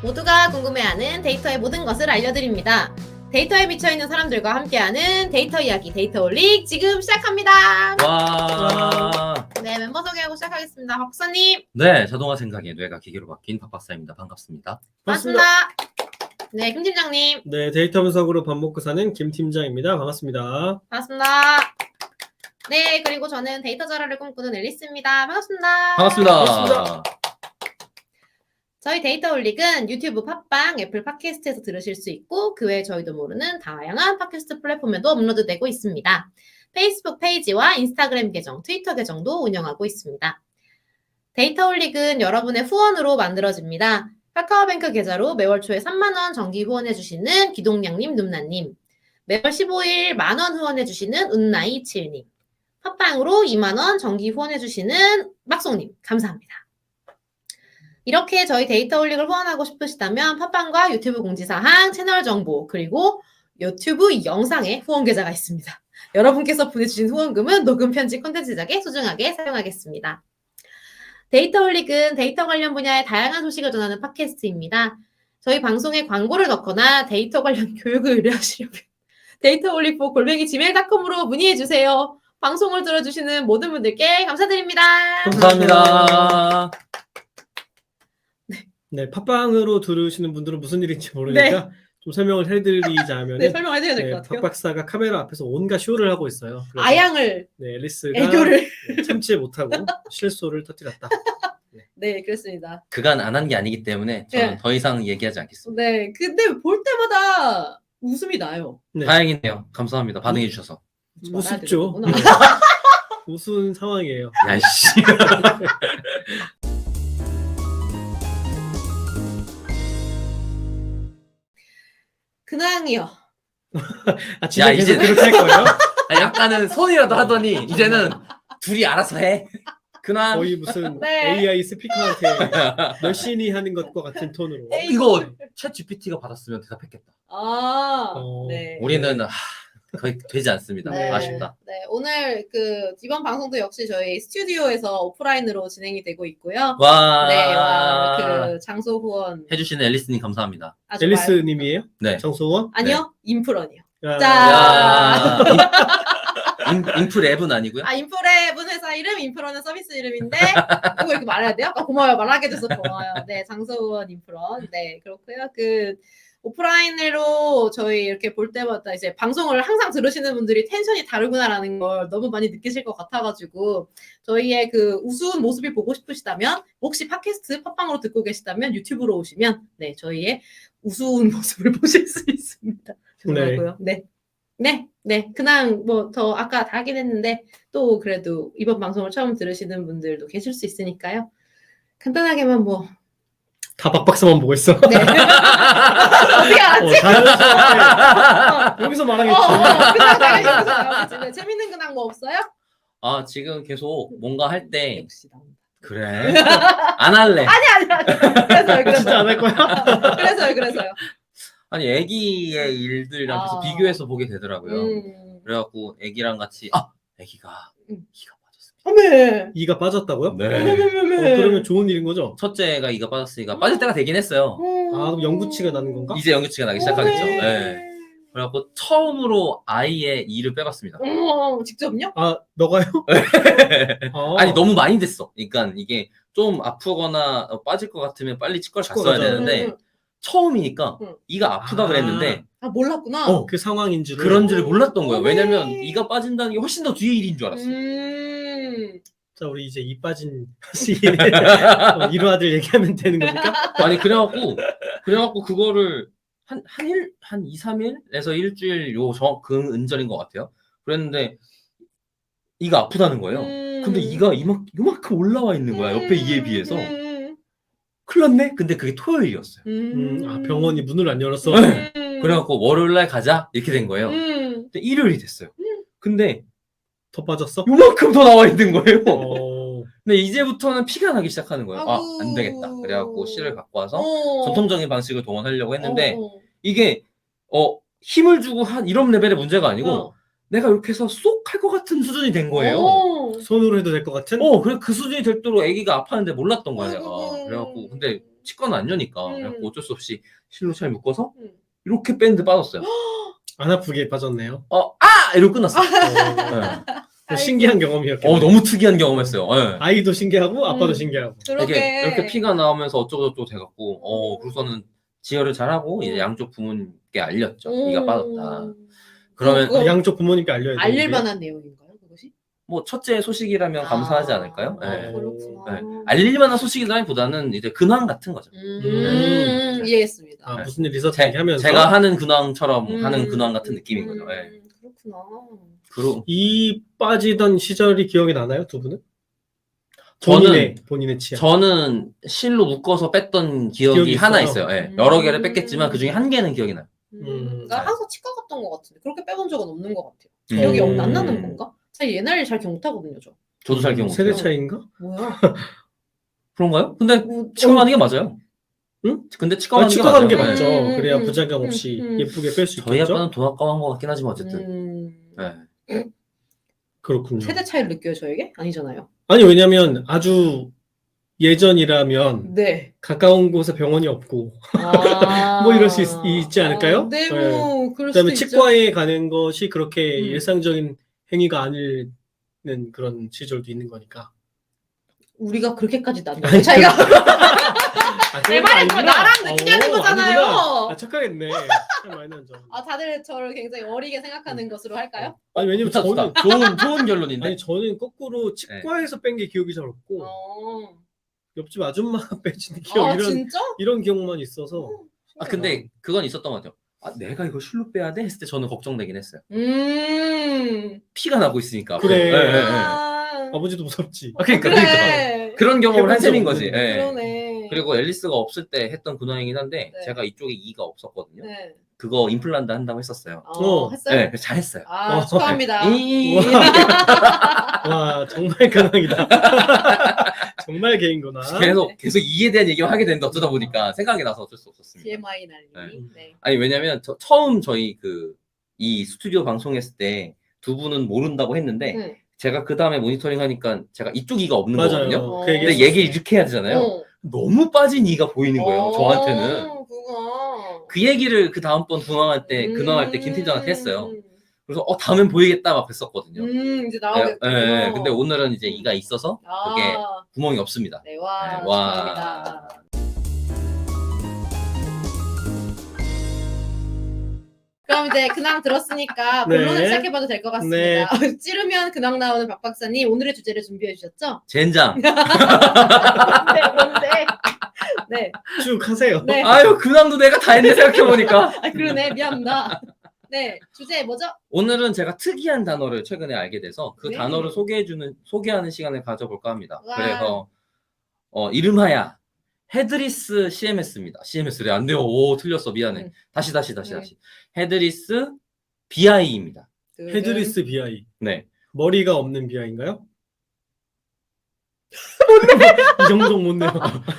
모두가 궁금해하는 데이터의 모든 것을 알려드립니다. 데이터에 미쳐있는 사람들과 함께하는 데이터 이야기 데이터올릭 지금 시작합니다. 와. 네, 멤버 소개하고 시작하겠습니다. 박 박사님. 네, 자동화 생각에 뇌가 기계로 바뀐 박 박사입니다. 반갑습니다. 반갑습니다. 네, 김 팀장님. 네, 데이터 분석으로 밥 먹고 사는 김 팀장입니다. 반갑습니다. 반갑습니다. 네, 그리고 저는 데이터 자료를 꿈꾸는 앨리스입니다. 반갑습니다. 반갑습니다. 저희 데이터올릭은 유튜브, 팟빵, 애플 팟캐스트에서 들으실 수 있고 그 외에 저희도 모르는 다양한 팟캐스트 플랫폼에도 업로드되고 있습니다. 페이스북 페이지와 인스타그램 계정, 트위터 계정도 운영하고 있습니다. 데이터올릭은 여러분의 후원으로 만들어집니다. 카카오뱅크 계좌로 매월 초에 3만 원 정기 후원해주시는 기동량님, num나님, 매월 15일 만원 후원해주시는 운나이7님, 팟빵으로 2만 원 정기 후원해주시는 막송님, 감사합니다. 이렇게 저희 데이터올릭을 후원하고 싶으시다면 팟빵과 유튜브 공지사항, 채널 정보, 그리고 유튜브 영상에 후원 계좌가 있습니다. 여러분께서 보내주신 후원금은 녹음 편집 콘텐츠 제작에 소중하게 사용하겠습니다. 데이터올릭은 데이터 관련 분야의 다양한 소식을 전하는 팟캐스트입니다. 저희 방송에 광고를 넣거나 데이터 관련 교육을 의뢰하시려면 데이터올릭@gmail.com으로 문의해주세요. 방송을 들어주시는 모든 분들께 감사드립니다. 감사합니다. 네, 팟빵으로 들으시는 분들은 무슨 일인지 모르니까 좀 설명을 해드리자면 네, 설명해드려야 될 것 박 같아요. 박사가 카메라 앞에서 온갖 쇼를 하고 있어요. 그래서 아양을, 네, 앨리스가 애교를. 참지 못하고 실소를 터뜨렸다. 네, 그렇습니다. 그간 안 한 게 아니기 때문에 저는 네. 더 이상 얘기하지 않겠습니다. 네, 근데 볼 때마다 웃음이 나요. 네, 다행이네요. 감사합니다. 반응해 주셔서. 우습죠. 말아야 되는구나. 우스운 상황이에요. 야이씨. 근황이요. 아, 진짜 야, 계속 이제- 그렇게 할 거예요? 약간은 손이라도 하더니 이제는 둘이 알아서 해. 그날 거의 무슨 네. AI 스피커한테 열심히 하는 것과 같은 톤으로. 이거 챗 GPT가 받았으면 대답했겠다. 아, 어, 네. 우리는 거의 되지 않습니다. 네. 아쉽다. 네, 오늘 이번 방송도 역시 저희 스튜디오에서 오프라인으로 진행이 되고 있고요. 와. 네, 와, 장소 후원. 해주시는 앨리스님 감사합니다. 아주 앨리스님이에요? 네. 정소원? 아니요, 인프런이요. 야, 자. 야. 인프랩은 아니고요. 인프랩은 회사 이름, 인프런은 서비스 이름인데 이거 이렇게 말해야 돼요? 고마워요. 말하게 해줘서 고마워요. 네, 장소원 인프런. 네, 그렇고요. 오프라인으로 저희 이렇게 볼 때마다 이제 방송을 항상 들으시는 분들이 텐션이 다르구나라는 걸 너무 많이 느끼실 것 같아가지고 저희의 우스운 모습이 보고 싶으시다면 혹시 팟캐스트 팟빵으로 듣고 계시다면 유튜브로 오시면 네, 저희의 우스운 모습을 보실 수 있습니다. 죄송하고요. 네. 그냥 더 아까 다 하긴 했는데 또 그래도 이번 방송을 처음 들으시는 분들도 계실 수 있으니까요. 간단하게만 다 박박사만 보고 있어. 네. 어떻게 알았지? 자연스럽게 여기서 말하겠지. 그냥 당연히 네, 재밌는 근황 없어요? 아, 지금 계속 뭔가 할 때 역시 나온다. 그래. 안 할래. 그래서요. 진짜 안 할 거야? 그래서요. 아니, 애기의 일들이랑 계속 비교해서 보게 되더라고요. 그래갖고 애기랑 같이 애기가 이가 빠졌습니다. 어메. 이가 빠졌다고요? 네. 그러면 좋은 일인 거죠? 첫째가 이가 빠졌으니까 빠질 때가 되긴 했어요. 아, 그럼 영구치가 나는 건가? 이제 연구치가 나기 시작하겠죠. 어메. 네. 그래갖고 처음으로 아이의 이를 빼봤습니다. 직접요? 아, 너가요? 어. 아니 너무 많이 됐어. 그러니까 이게 좀 아프거나 빠질 것 같으면 빨리 치과를 치과 갔어야 가자. 되는데 처음이니까 응. 이가 아프다 아. 그랬는데 몰랐구나. 그 상황인 줄을. 그런 줄을 몰랐던 거예요. 어메. 왜냐면 이가 빠진다는 게 훨씬 더 뒤에 일인 줄 알았어. 자, 우리 이제 이 빠진 시기에 이로 아들 얘기하면 되는 겁니까? 아니 그래갖고 그거를 한 2, 3일에서 일주일 근은절인 것 같아요. 그랬는데 이가 아프다는 거예요. 근데 이가 이만큼 올라와 있는 거야. 옆에 이에 비해서. 큰일 났네? 근데 그게 토요일이었어요. 아, 병원이 문을 안 열었어. 그래갖고 월요일날 가자 이렇게 된 거예요. 근데 일요일이 됐어요. 근데 더 빠졌어? 요만큼 더 나와 있는 거예요. 근데 이제부터는 피가 나기 시작하는 거예요. 아, 아이고. 안 되겠다. 그래갖고 실을 갖고 와서 어. 전통적인 방식을 동원하려고 했는데 어. 이게 힘을 주고 한 이런 레벨의 문제가 아니고 어. 내가 이렇게 해서 쏙 할 것 같은 수준이 된 거예요. 어. 손으로 해도 될 것 같은? 그래 그 수준이 될 정도로 아기가 아팠는데 몰랐던 거야 내가. 아이고. 그래갖고 근데 치과는 안 여니까 그래갖고 어쩔 수 없이 실로 잘 묶어서 음. 이렇게 밴드 빠졌어요. 안 아프게 빠졌네요. 이러고 끝났어. 네. 신기한 경험이었겠네요. 너무 특이한 경험했어요. 네. 아이도 신기하고 아빠도 음. 신기하고. 그러게. 이게 이렇게 피가 나오면서 어쩌고저쩌고 돼갖고 그래서는 지혈을 잘하고 이제 양쪽 부모님께 알렸죠. 이가 빠졌다. 그러면 그거 양쪽 부모님께 알려야 돼요. 알릴 만한 내용인가요, 그것이? 뭐 첫째 소식이라면 감사하지 않을까요? 네. 그렇구나. 네. 알릴 만한 소식이라기보다는 이제 근황 같은 거죠. 이해했습니다. 아, 무슨 일 있었지 하면서 제가 하는 근황처럼 하는 근황 같은 느낌인 거죠. 네. 그렇구나. 이 빠지던 시절이 기억이 나나요, 두 분은? 본인의 치아. 저는 실로 묶어서 뺐던 기억이 하나 있어요. 네. 여러 개를 뺐겠지만 그 중에 한 개는 기억이 나요. 나 항상 치과 갔던 것 같은데 그렇게 빼본 적은 없는 것 같아요. 음. 기억이 안 나는 건가? 사실 옛날 잘 기억 못하거든요, 저. 저도 잘 기억 세대 못해요. 차이인가? 뭐야? 그런가요? 근데 뭐, 치과 가는 게 맞아요. 응? 근데 치과 가는 치과 가는 게 맞아요. 맞죠. 음, 그래야 음, 부작용 없이 예쁘게 뺄 수 저희 있겠죠. 아빠는 돈 아까워한 것 같긴 하지만 어쨌든. 네. 그렇군요. 세대 차이를 느껴요, 저에게? 아니잖아요. 아니 왜냐면 아주 예전이라면 네. 가까운 곳에 병원이 없고 뭐 이럴 수 있지 않을까요? 네, 네. 뭐 그럴 그다음에 수도 치과에 가는 것이 그렇게 일상적인 행위가 아니는 그런 시절도 있는 거니까. 우리가 그렇게까지 나는 차이가 내 말은 뭐 나랑 느끼는 거잖아요. 아니구나. 착각했네. 참 많이 나죠. 다들 저를 굉장히 어리게 생각하는 것으로 할까요? 아니 왜냐면 저는 좋은 결론인데. 아니 저는 거꾸로 치과에서 뺀 게 기억이 잘 없고 옆집 아줌마가 빼주는 기억 진짜? 이런 기억만 있어서. 근데 그건 있었던 것 같아요. 내가 이거 실로 빼야 돼? 했을 때 저는 걱정되긴 했어요. 피가 나고 있으니까. 그래. 네. 아버지도 무섭지. 그러니까 그런 경험을 한 셈인 거지. 네. 그러네. 그리고 앨리스가 없을 때 했던 근황이긴 한데 네. 제가 이쪽에 이가 없었거든요. 네. 그거 임플란트 한다고 했었어요. 했어요? 네, 그래서 잘했어요. 축하합니다. 와 정말 근황이다. 정말 개인구나. 계속 이에 대한 얘기를 하게 되는데 어쩌다 보니까 생각이 나서 어쩔 수 없었습니다. TMI 날리기. 네. 아니 왜냐면 처음 저희 이 스튜디오 방송했을 때 두 분은 모른다고 했는데 제가 그 다음에 모니터링 하니까 제가 이쪽 이가 없는 거거든요. 근데 얘기를 이렇게 해야 되잖아요. 너무 빠진 이가 보이는 거예요. 저한테는. 그 얘기를 그 다음번 근황할 때 김 팀장한테 했어요. 그래서 다음엔 보이겠다 막 그랬었거든요. 이제 나오겠구나. 네, 근데 오늘은 이제 이가 있어서 그게 구멍이 없습니다. 네, 와, 네, 축하합니다. 그럼 이제 근황 들었으니까 본론을 시작해봐도 될 것 같습니다. 네. 찌르면 근황 나오는 박 박사님 오늘의 주제를 준비해 주셨죠? 젠장. 뭔데? 네. 쭉 하세요. 네. 아유 근황도 내가 다 했네 생각해보니까. 그러네, 미안합니다. 네, 주제 뭐죠? 오늘은 제가 특이한 단어를 최근에 알게 돼서 그 네. 단어를 소개하는 시간을 가져볼까 합니다. 와. 그래서 이름하야 헤드리스 CMS입니다. CMS래 안 돼요. 오 틀렸어 미안해. 다시. 헤드리스 BI입니다. 헤드리스 BI. 네. 머리가 없는 BI인가요? 이 정도 못 내요.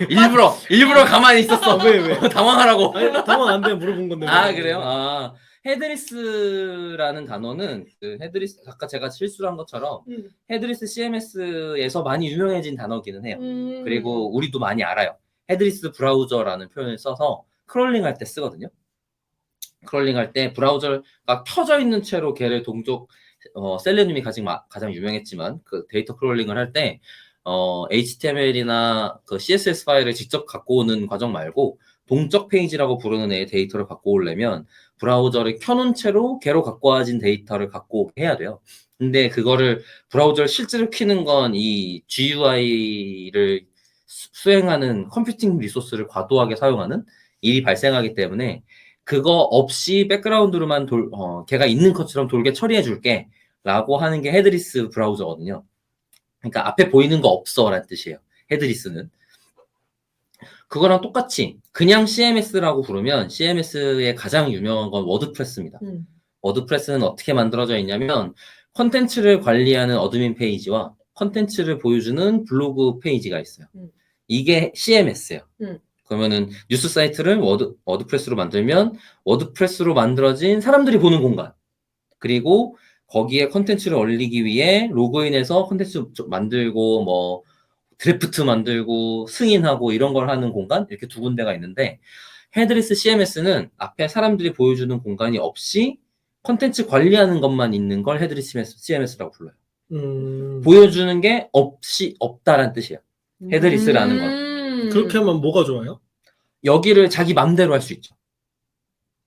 일부러 가만히 있었어. 왜? 당황하라고. 아니, 당황 안 돼. 물어본 건데. 그래요? 헤드리스라는 단어는 헤드리스 아까 제가 실수를 한 것처럼 헤드리스 CMS에서 많이 유명해진 단어기는 해요. 그리고 우리도 많이 알아요. 헤드리스 브라우저라는 표현을 써서 크롤링할 때 쓰거든요. 크롤링할 때 브라우저가 켜져 있는 채로 걔를 셀레늄이 가장 유명했지만 그 데이터 크롤링을 할 때 HTML이나 그 CSS 파일을 직접 갖고 오는 과정 말고 동적 페이지라고 부르는 애의 데이터를 갖고 오려면 브라우저를 켜놓은 채로 걔로 갖고 와진 데이터를 갖고 오게 해야 돼요. 근데 그거를 브라우저를 실제로 키는 건 이 GUI를 수행하는 컴퓨팅 리소스를 과도하게 사용하는 일이 발생하기 때문에 그거 없이 백그라운드로만 걔가 있는 것처럼 돌게 처리해 줄게 라고 하는 게 헤드리스 브라우저거든요. 그러니까 앞에 보이는 거 없어 라는 뜻이에요. 헤드리스는. 그거랑 똑같이 그냥 CMS라고 부르면 CMS의 가장 유명한 건 워드프레스입니다. 워드프레스는 어떻게 만들어져 있냐면 컨텐츠를 관리하는 어드민 페이지와 컨텐츠를 보여주는 블로그 페이지가 있어요. 이게 CMS예요. 그러면은 뉴스 사이트를 워드프레스로 만들면 워드프레스로 만들어진 사람들이 보는 공간. 그리고 거기에 컨텐츠를 올리기 위해 로그인해서 컨텐츠 만들고 뭐 드래프트 만들고 승인하고 이런 걸 하는 공간 이렇게 두 군데가 있는데 헤드리스 CMS는 앞에 사람들이 보여주는 공간이 없이 컨텐츠 관리하는 것만 있는 걸 헤드리스 CMS라고 불러요. 보여주는 게 없다란 뜻이야. 헤드리스라는 건. 그렇게 하면 뭐가 좋아요? 여기를 자기 맘대로 할 수 있죠.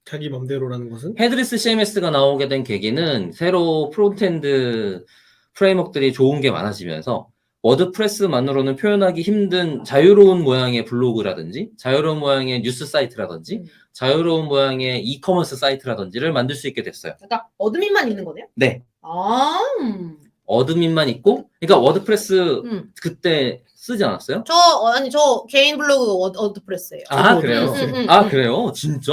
자기 맘대로라는 것은? 헤드리스 CMS가 나오게 된 계기는 새로 프론트엔드 프레임워크들이 좋은 게 많아지면서 워드프레스만으로는 표현하기 힘든 자유로운 모양의 블로그라든지 자유로운 모양의 뉴스 사이트라든지 자유로운 모양의 이커머스 사이트라든지를 만들 수 있게 됐어요. 그러니까 어드민만 있는 거네요? 네. 아. 어드민만 있고 그러니까 워드프레스 그때 쓰지 않았어요? 저 개인 블로그 워드프레스예요. 아, 그래요? 아, 그래요? 진짜?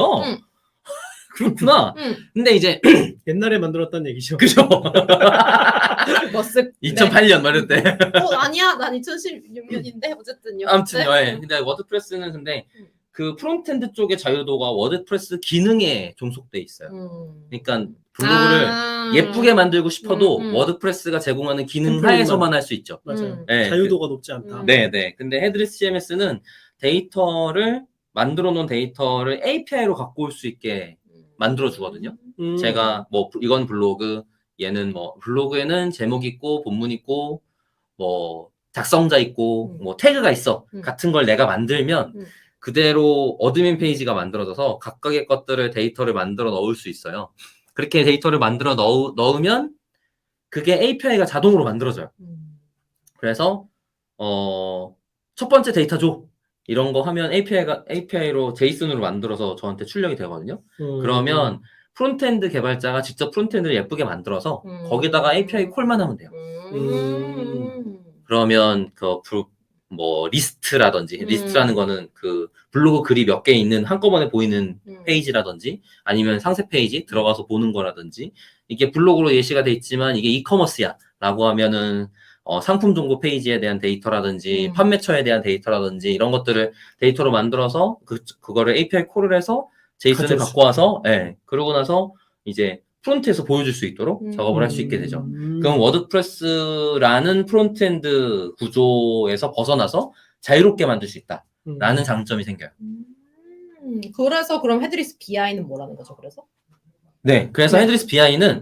그렇구나. 근데 이제 옛날에 만들었다는 얘기죠. 그죠? 머쓱. 2008년 말일 때. 아니야. 난 2016년인데 어쨌든요. 아무튼요. 네. 예. 근데 워드프레스는 근데 그 프론트엔드 쪽의 자유도가 워드프레스 기능에 종속돼 있어요. 그러니까 블로그를 예쁘게 만들고 싶어도 워드프레스가 제공하는 기능 하에서만 할 수 있죠. 맞아요. 네. 자유도가 높지 않다. 네. 근데 헤드리스 CMS는 데이터를 만들어 놓은 데이터를 API로 갖고 올 수 있게 만들어 주거든요. 제가 뭐 이건 블로그, 얘는 뭐 블로그에는 제목 있고 본문 있고 뭐 작성자 있고 뭐 태그가 있어 같은 걸 내가 만들면 그대로 어드민 페이지가 만들어져서 각각의 것들을 데이터를 만들어 넣을 수 있어요. 그렇게 데이터를 만들어 넣으면 그게 API가 자동으로 만들어져요. 그래서 첫 번째 데이터 줘. 이런 거 하면 API로 JSON으로 만들어서 저한테 출력이 되거든요. 그러면 프론트엔드 개발자가 직접 프론트엔드를 예쁘게 만들어서 거기다가 API 콜만 하면 돼요. 그러면 뭐 리스트라든지 리스트라는 거는 그 블로그 글이 몇 개 있는 한꺼번에 보이는 페이지라든지 아니면 상세 페이지 들어가서 보는 거라든지 이게 블로그로 예시가 돼 있지만 이게 이커머스야 라고 하면은 상품 정보 페이지에 대한 데이터라든지 판매처에 대한 데이터라든지 이런 것들을 데이터로 만들어서 그거를 API 콜을 해서 제이슨을 갖고 와서 그러고 나서 이제 프론트에서 보여줄 수 있도록 작업을 할 수 있게 되죠. 그럼 워드프레스라는 프론트엔드 구조에서 벗어나서 자유롭게 만들 수 있다라는 장점이 생겨요. 그래서 그럼 헤드리스 BI는 뭐라는 거죠? 네, 그래서 헤드리스 BI는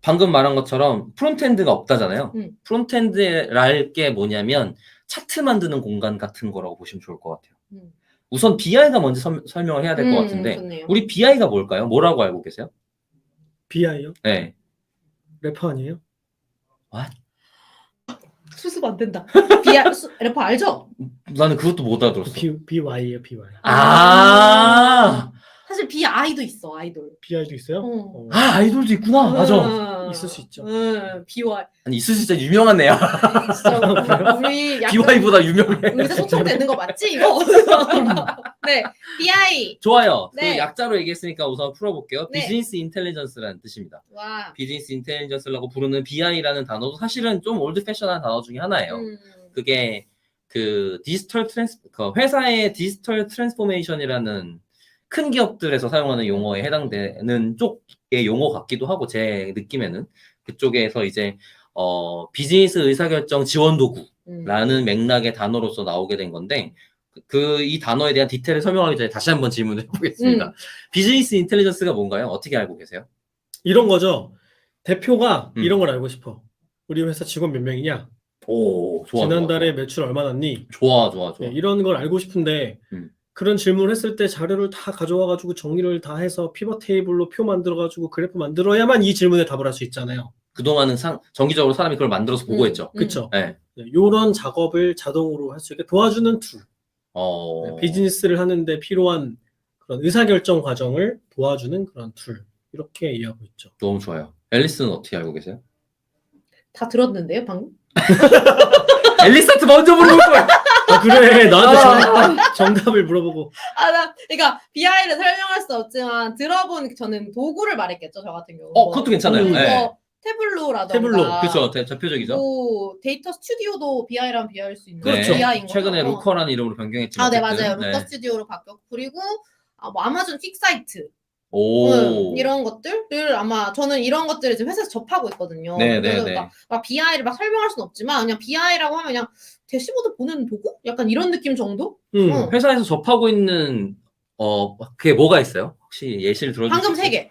방금 말한 것처럼 프론트엔드가 없다잖아요. 프론트엔드랄 게 뭐냐면 차트 만드는 공간 같은 거라고 보시면 좋을 것 같아요. 우선 BI가 먼저 설명을 해야 될 것 같은데 좋네요. 우리 BI가 뭘까요? 뭐라고 알고 계세요? BI요? 네. 래퍼 아니에요? 수습 안 된다. BI 래퍼 알죠? 나는 그것도 못 알아들었어. BY예요, BY. 사실 BI도 있어, 아이돌. BI도 있어요? 아이돌도 있구나. 맞아. 있을 수 있죠. BY. 아니 있을 수 진짜 유명한 애야. 진짜 우리 약간 BY보다 유명해. 의사소통 되는 거 맞지 이거? 네, BI. 좋아요. 네. 그 약자로 얘기했으니까 우선 풀어볼게요. 네. 비즈니스 인텔리전스라는 뜻입니다. 와. 비즈니스 인텔리전스라고 부르는 BI라는 단어도 사실은 좀 올드 패션한 단어 중에 하나예요. 그게 그 회사의 디지털 트랜스포메이션이라는 큰 기업들에서 사용하는 용어에 해당되는 쪽의 용어 같기도 하고 제 느낌에는 그쪽에서 이제 비즈니스 의사결정 지원 도구라는 맥락의 단어로서 나오게 된 건데 이 단어에 대한 디테일을 설명하기 전에 다시 한번 질문을 해보겠습니다. 비즈니스 인텔리전스가 뭔가요? 어떻게 알고 계세요? 이런 거죠. 대표가 이런 걸 알고 싶어. 우리 회사 직원 몇 명이냐? 오, 좋아. 지난달에 매출 얼마 났니? 좋아. 네, 이런 걸 알고 싶은데 그런 질문을 했을 때 자료를 다 가져와가지고 정리를 다 해서 피벗 테이블로 표 만들어가지고 그래프 만들어야만 이 질문에 답을 할 수 있잖아요. 그동안은 정기적으로 사람이 그걸 만들어서 보고했죠. 그렇죠. 네. 이런 작업을 자동으로 할 수 있게 도와주는 툴. 비즈니스를 하는데 필요한 그런 의사결정 과정을 도와주는 그런 툴. 이렇게 이해하고 있죠. 너무 좋아요. 앨리스는 어떻게 알고 계세요? 다 들었는데요, 방금? 앨리스한테 먼저 물어볼 거야. 그래. 나한테 정답을 물어보고. 그러니까 BI를 설명할 수 없지만 들어본 저는 도구를 말했겠죠, 저 같은 경우. 그것도 괜찮아요. 네. 태블로라던가 태블로, 그렇죠. 대표적이죠. 뭐 데이터 스튜디오도 BI랑 비교할 수 있는 그렇죠. BI인 거죠. 최근에 루커라는 이름으로 변경했지만 네, 어쨌든. 맞아요. 루커 스튜디오로 바뀌었고 그리고 뭐 아마존 퀵사이트 오. 이런 것들을 아마 저는 이런 것들을 지금 회사에서 접하고 있거든요. 네, 그래서 네, 네. 막 BI를 막 설명할 수는 없지만 그냥 BI라고 하면 그냥 대시보드 보는 도구? 약간 이런 느낌 정도? 회사에서 접하고 있는 그게 뭐가 있어요? 혹시 예시를 들어줄 수 방금 있어요? 3개.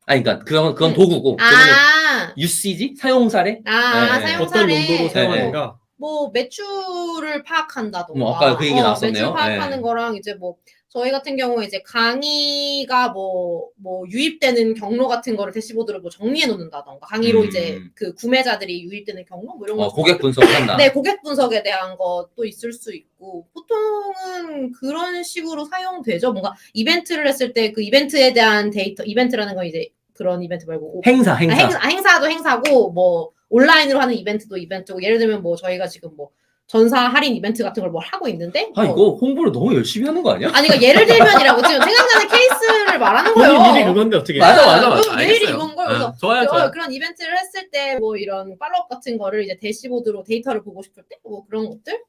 아니, 그러니까 그건 도구고. 그러면 유시지? 사용 사례? 네. 사용 어떤 사례. 용도로 사용하는가? 뭐 매출을 파악한다던가. 아까 그 얘기 나왔었네요. 매출 파악하는 거랑 이제 뭐 저희 같은 경우에 이제 강의가 뭐 유입되는 경로 같은 거를 대시보드로 뭐 정리해 놓는다던가 강의로 이제 그 구매자들이 유입되는 경로 뭐 이런 거 고객 분석을 한다. 네, 고객 분석에 대한 것도 있을 수 있고 보통은 그런 식으로 사용되죠. 뭔가 이벤트를 했을 때 그 이벤트에 대한 데이터, 이벤트라는 건 이제 그런 이벤트 말고 행사. 행사도 행사고 뭐 온라인으로 하는 이벤트도 이벤트고 예를 들면 뭐 저희가 지금 뭐 전사 할인 이벤트 같은 걸 뭐 하고 있는데 이거 홍보를 너무 열심히 하는 거 아니야? 아니 그러니까 예를 들면이라고 지금 생각나는 케이스를 말하는 거예요. 본인 일이 그건데 어떻게 맞아. 예일이 이건 걸 그래서 좋아요. 그런 이벤트를 했을 때 뭐 이런 팔로업 같은 거를 이제 대시보드로 데이터를 보고 싶을 때 뭐 그런 것들.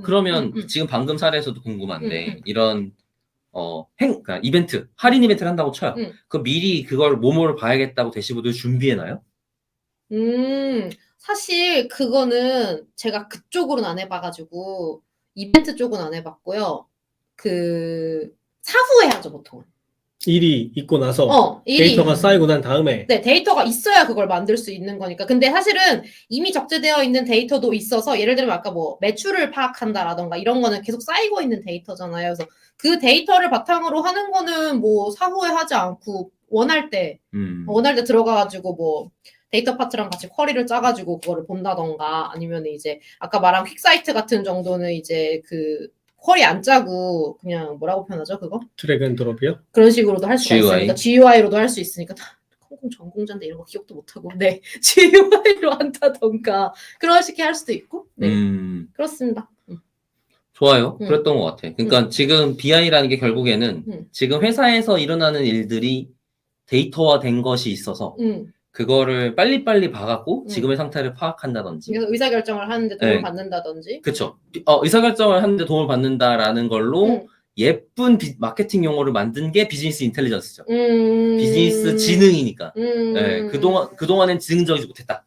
그러면 지금 방금 사례에서도 궁금한데 이런 그러니까 이벤트 할인 이벤트를 한다고 쳐요. 그 미리 그걸 뭐뭐를 봐야겠다고 대시보드를 준비해놔요? 사실 그거는 제가 그쪽으로는 안 해봐가지고 이벤트 쪽은 안 해봤고요. 그 사후에 하죠 보통. 일이 있고 나서 데이터가 쌓이고 난 다음에 네, 데이터가 있어야 그걸 만들 수 있는 거니까. 근데 사실은 이미 적재되어 있는 데이터도 있어서 예를 들면 아까 뭐 매출을 파악한다라던가 이런 거는 계속 쌓이고 있는 데이터잖아요. 그래서 그 데이터를 바탕으로 하는 거는 뭐 사후에 하지 않고 원할 때 들어가가지고 뭐 데이터 파트랑 같이 쿼리를 짜가지고 그거를 본다던가 아니면 이제 아까 말한 퀵사이트 같은 정도는 이제 그 쿼리 안 짜고 그냥 뭐라고 표현하죠 그거? 드래그 앤 드롭이요? 그런 식으로도 할 수가 GUI? 있으니까 GUI로도 할 수 있으니까 콩콩 전공자인데 이런 거 기억도 못하고 네 GUI로 한다던가 그런 식의 할 수도 있고 네 그렇습니다. 좋아요. 그랬던 것 같아. 그러니까 지금 BI라는 게 결국에는 지금 회사에서 일어나는 일들이 데이터화된 것이 있어서 그거를 빨리빨리 봐갖고 지금의 상태를 파악한다든지 그래서 의사결정을 하는데 도움을 받는다든지 그렇죠. 의사결정을 하는데 도움을 받는다라는 걸로 예쁜 마케팅 용어를 만든 게 비즈니스 인텔리전스죠. 비즈니스 지능이니까. 네, 그동안엔 지능적이지 못했다.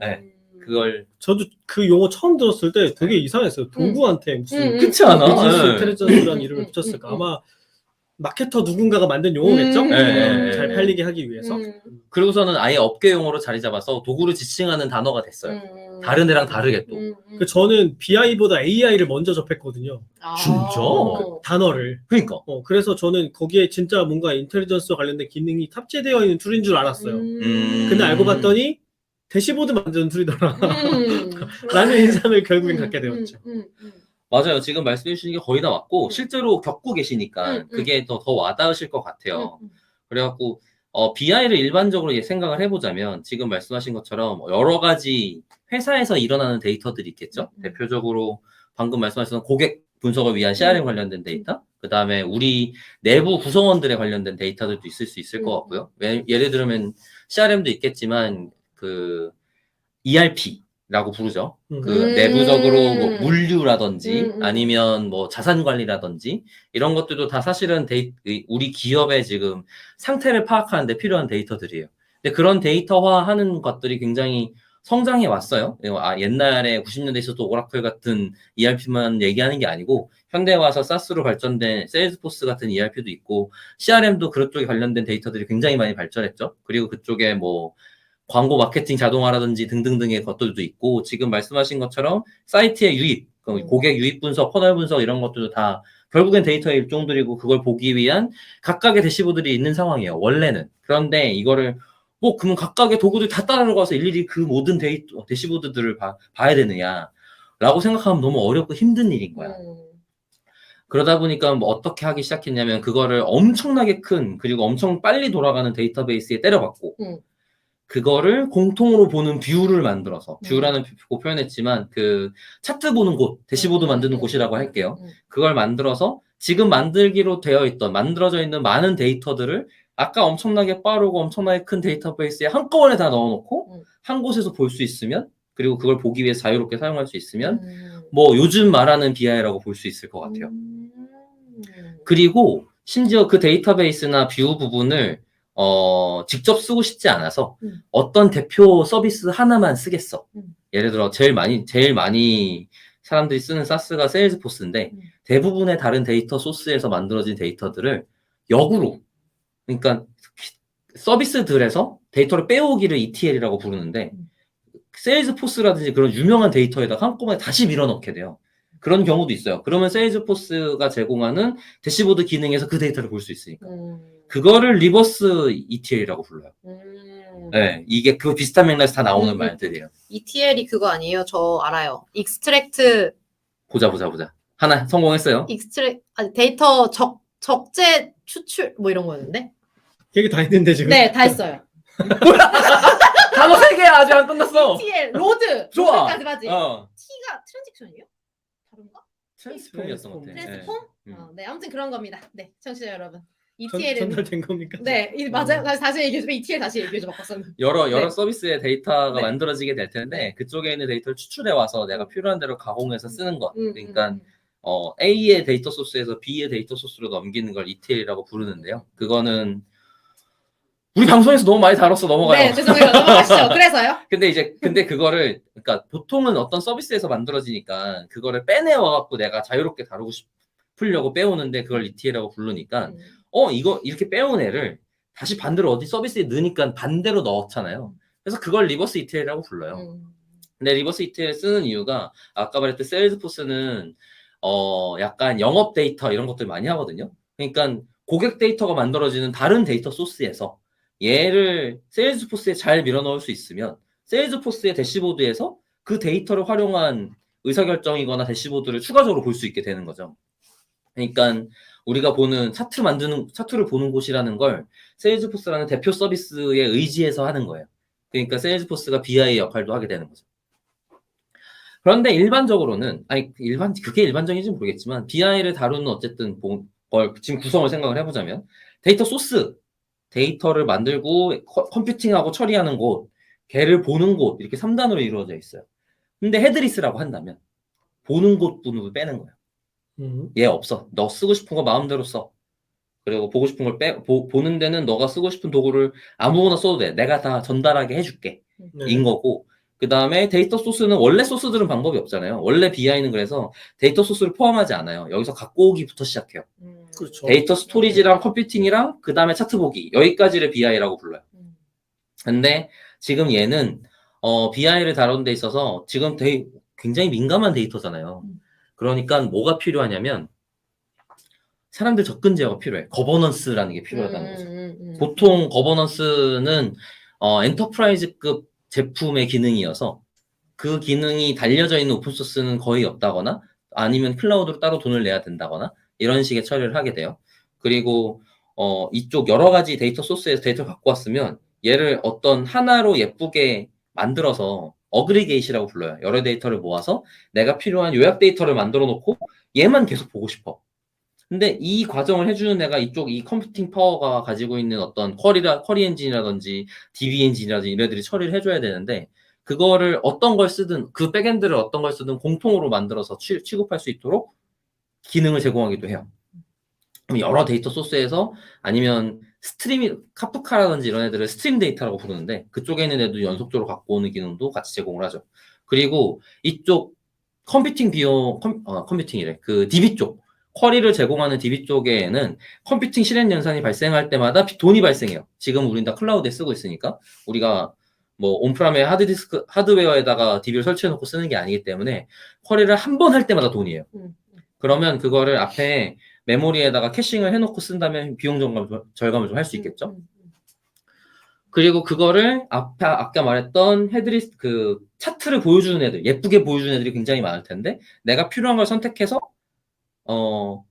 네, 그걸 저도 그 용어 처음 들었을 때 되게 이상했어요. 도구한테 무슨 그렇지 않아? 비즈니스 인텔리전스라는 이름을 붙였을까? 아마 마케터 누군가가 만든 용어겠죠? 잘 팔리게 하기 위해서. 그러고서는 아예 업계 용어로 자리 잡아서 도구를 지칭하는 단어가 됐어요. 다른 애랑 다르게 또. 저는 BI보다 AI를 먼저 접했거든요. 진짜? 그 단어를. 그러니까. 그래서 저는 거기에 진짜 뭔가 인텔리전스와 관련된 기능이 탑재되어 있는 툴인 줄 알았어요. 근데 알고 봤더니 대시보드 만드는 툴이더라. 라는 인상을 결국엔 갖게 되었죠. 맞아요. 지금 말씀해 주시는 게 거의 다 맞고 실제로 겪고 계시니까 그게 더 와닿으실 것 같아요. 그래갖고 BI를 일반적으로 생각을 해보자면 지금 말씀하신 것처럼 여러 가지 회사에서 일어나는 데이터들이 있겠죠. 대표적으로 방금 말씀하신 고객 분석을 위한 CRM 관련된 데이터, 그 다음에 우리 내부 구성원들에 관련된 데이터들도 있을 수 있을 것 같고요. 예를 들면 CRM도 있겠지만 그 ERP라고 부르죠. 그 내부적으로 뭐 물류라든지 아니면 뭐 자산 관리라든지 이런 것들도 다 사실은 우리 기업의 지금 상태를 파악하는 데 필요한 데이터들이에요. 근데 그런 데이터화하는 것들이 굉장히 성장해 왔어요. 옛날에 90년대에 있었던 오라클 같은 ERP만 얘기하는 게 아니고 현대에 와서 사스로 발전된 세일즈포스 같은 ERP도 있고 CRM도 그쪽에 관련된 데이터들이 굉장히 많이 발전했죠. 그리고 그쪽에 뭐 광고 마케팅 자동화라든지 등등등의 것들도 있고 지금 말씀하신 것처럼 사이트의 유입, 고객 유입 분석, 퍼널 분석 이런 것들도 다 결국엔 데이터의 일종들이고 그걸 보기 위한 각각의 대시보드들이 있는 상황이에요. 원래는. 그런데 이거를 그러면 각각의 도구들이 다 따라가서 일일이 그 모든 대시보드들을 봐야 되느냐라고 생각하면 너무 어렵고 힘든 일인 거야. 그러다 보니까 뭐 어떻게 하기 시작했냐면 그거를 엄청나게 큰 그리고 엄청 빨리 돌아가는 데이터베이스에 때려박고 그거를 공통으로 보는 뷰를 만들어서 뷰라는 표현했지만 그 차트 보는 곳, 대시보드 만드는 곳이라고 할게요. 그걸 만들어서 지금 만들어져 있는 많은 데이터들을 아까 엄청나게 빠르고 엄청나게 큰 데이터베이스에 한꺼번에 다 넣어놓고 한 곳에서 볼 수 있으면 그리고 그걸 보기 위해 자유롭게 사용할 수 있으면 뭐 요즘 말하는 BI라고 볼 수 있을 것 같아요. 그리고 심지어 그 데이터베이스나 뷰 부분을 직접 쓰고 싶지 않아서 어떤 대표 서비스 하나만 쓰겠어. 예를 들어 제일 많이 사람들이 쓰는 사스가 세일즈포스인데 대부분의 다른 데이터 소스에서 만들어진 데이터들을 역으로 그러니까 서비스들에서 데이터를 빼오기를 ETL이라고 부르는데 세일즈포스라든지 그런 유명한 데이터에다가 한꺼번에 다시 밀어넣게 돼요. 그런 경우도 있어요. 그러면 세일즈포스가 제공하는 대시보드 기능에서 그 데이터를 볼 수 있으니까. 그거를 리버스 ETL이라고 불러요. 네, 이게 그 비슷한 맥락에서 다 나오는 말들이에요. ETL이 그거 아니에요? 저 알아요. 익스트랙트. 보자. 하나 성공했어요. 데이터 적재 추출 뭐 이런 거였는데? 얘기 다 했는데 지금. 네, 다 했어요. 단어 3개야 아직 안 끝났어. ETL 로드. 좋아. 로드까지 맞지? T가 트랜지션이에요? 다른가? 트랜스폼이었던 것 같아. 트랜스폼? 네. 네, 아무튼 그런 겁니다. 네, 청취자 여러분. 전달된 겁니까? 네, 맞아요. 다시 얘기해줘. ETL 다시 얘기해줘. 바꿨었는데. 여러 네. 서비스의 데이터가 네. 만들어지게 될 텐데 그쪽에 있는 데이터를 추출해 와서 내가 필요한 대로 가공해서 쓰는 것. 그러니까 A의 데이터 소스에서 B의 데이터 소스로 넘기는 걸 ETL이라고 부르는데요. 그거는 우리 방송에서 너무 많이 다뤘어. 넘어가요. 네, 죄송해요. 넘어가시죠. 그래서요? 근데 그거를 그러니까 보통은 어떤 서비스에서 만들어지니까 그거를 빼내와 갖고 내가 자유롭게 다루고 싶으려고 빼오는데 그걸 ETL이라고 부르니까 이거 이렇게 빼온 애를 다시 반대로 어디 서비스에 넣으니까 반대로 넣잖아요. 그래서 그걸 리버스 ETL이라고 불러요. 근데 리버스 ETL 쓰는 이유가 아까 말했던 세일즈포스는 약간 영업 데이터 이런 것들 많이 하거든요. 그러니까 고객 데이터가 만들어지는 다른 데이터 소스에서 얘를 세일즈포스에 잘 밀어넣을 수 있으면 세일즈포스의 대시보드에서 그 데이터를 활용한 의사결정이거나 대시보드를 추가적으로 볼 수 있게 되는 거죠. 그러니까 우리가 보는 차트를 보는 곳이라는 걸 세일즈포스라는 대표 서비스에 의지해서 하는 거예요. 그러니까 세일즈포스가 BI 역할도 하게 되는 거죠. 그런데 일반적으로는 그게 일반적인지 모르겠지만 BI를 다루는 어쨌든 지금 구성을 생각을 해보자면 데이터 소스 데이터를 만들고 컴퓨팅하고 처리하는 곳, 걔를 보는 곳 이렇게 3단으로 이루어져 있어요. 근데 헤드리스라고 한다면 보는 곳 부분을 빼는 거예요. 얘 없어. 너 쓰고 싶은 거 마음대로 써. 그리고 보고 싶은 걸 보는 데는 너가 쓰고 싶은 도구를 아무거나 써도 돼. 내가 다 전달하게 해줄게. 인 거고 그 다음에 데이터 소스는 원래 소스들은 방법이 없잖아요. 원래 BI는 그래서 데이터 소스를 포함하지 않아요. 여기서 갖고 오기부터 시작해요. 그렇죠. 데이터 스토리지랑 컴퓨팅이랑 그 다음에 차트 보기 여기까지를 BI라고 불러요. 근데 지금 얘는 BI를 다루는 데 있어서 지금 굉장히 민감한 데이터잖아요. 그러니까 뭐가 필요하냐면 사람들 접근 제어가 필요해. 거버넌스라는 게 필요하다는 거죠. 보통 거버넌스는 엔터프라이즈급 제품의 기능이어서 그 기능이 달려져 있는 오픈소스는 거의 없다거나 아니면 클라우드로 따로 돈을 내야 된다거나 이런 식의 처리를 하게 돼요. 그리고 이쪽 여러 가지 데이터 소스에서 데이터를 갖고 왔으면 얘를 어떤 하나로 예쁘게 만들어서 어그리게이시라고 불러요. 여러 데이터를 모아서 내가 필요한 요약 데이터를 만들어 놓고 얘만 계속 보고 싶어. 근데 이 과정을 해주는 애가 이 컴퓨팅 파워가 가지고 있는 어떤 쿼리 엔진이라든지 DB 엔진이라든지 이런 애들이 처리를 해줘야 되는데 그거를 어떤 걸 쓰든 그 백엔드를 어떤 걸 쓰든 공통으로 만들어서 취급할 수 있도록 기능을 제공하기도 해요. 여러 데이터 소스에서 아니면 카프카라든지 이런 애들을 스트림 데이터라고 부르는데 그쪽에 있는 애도 연속적으로 갖고 오는 기능도 같이 제공을 하죠. 그리고 이쪽 컴퓨팅이래. 그 DB 쪽 쿼리를 제공하는 DB 쪽에는 컴퓨팅 실행 연산이 발생할 때마다 돈이 발생해요. 지금 우린 다 클라우드에 쓰고 있으니까 우리가 뭐 온프라임의 하드웨어에다가 DB를 설치해놓고 쓰는 게 아니기 때문에 쿼리를 한 번 할 때마다 돈이에요. 그러면 그거를 앞에 메모리에다가 캐싱을 해놓고 쓴다면 비용 절감을 좀 할 수 있겠죠. 그리고 그거를 아까 말했던 헤드리스트 그 차트를 보여주는 애들, 예쁘게 보여주는 애들이 굉장히 많을 텐데 내가 필요한 걸 선택해서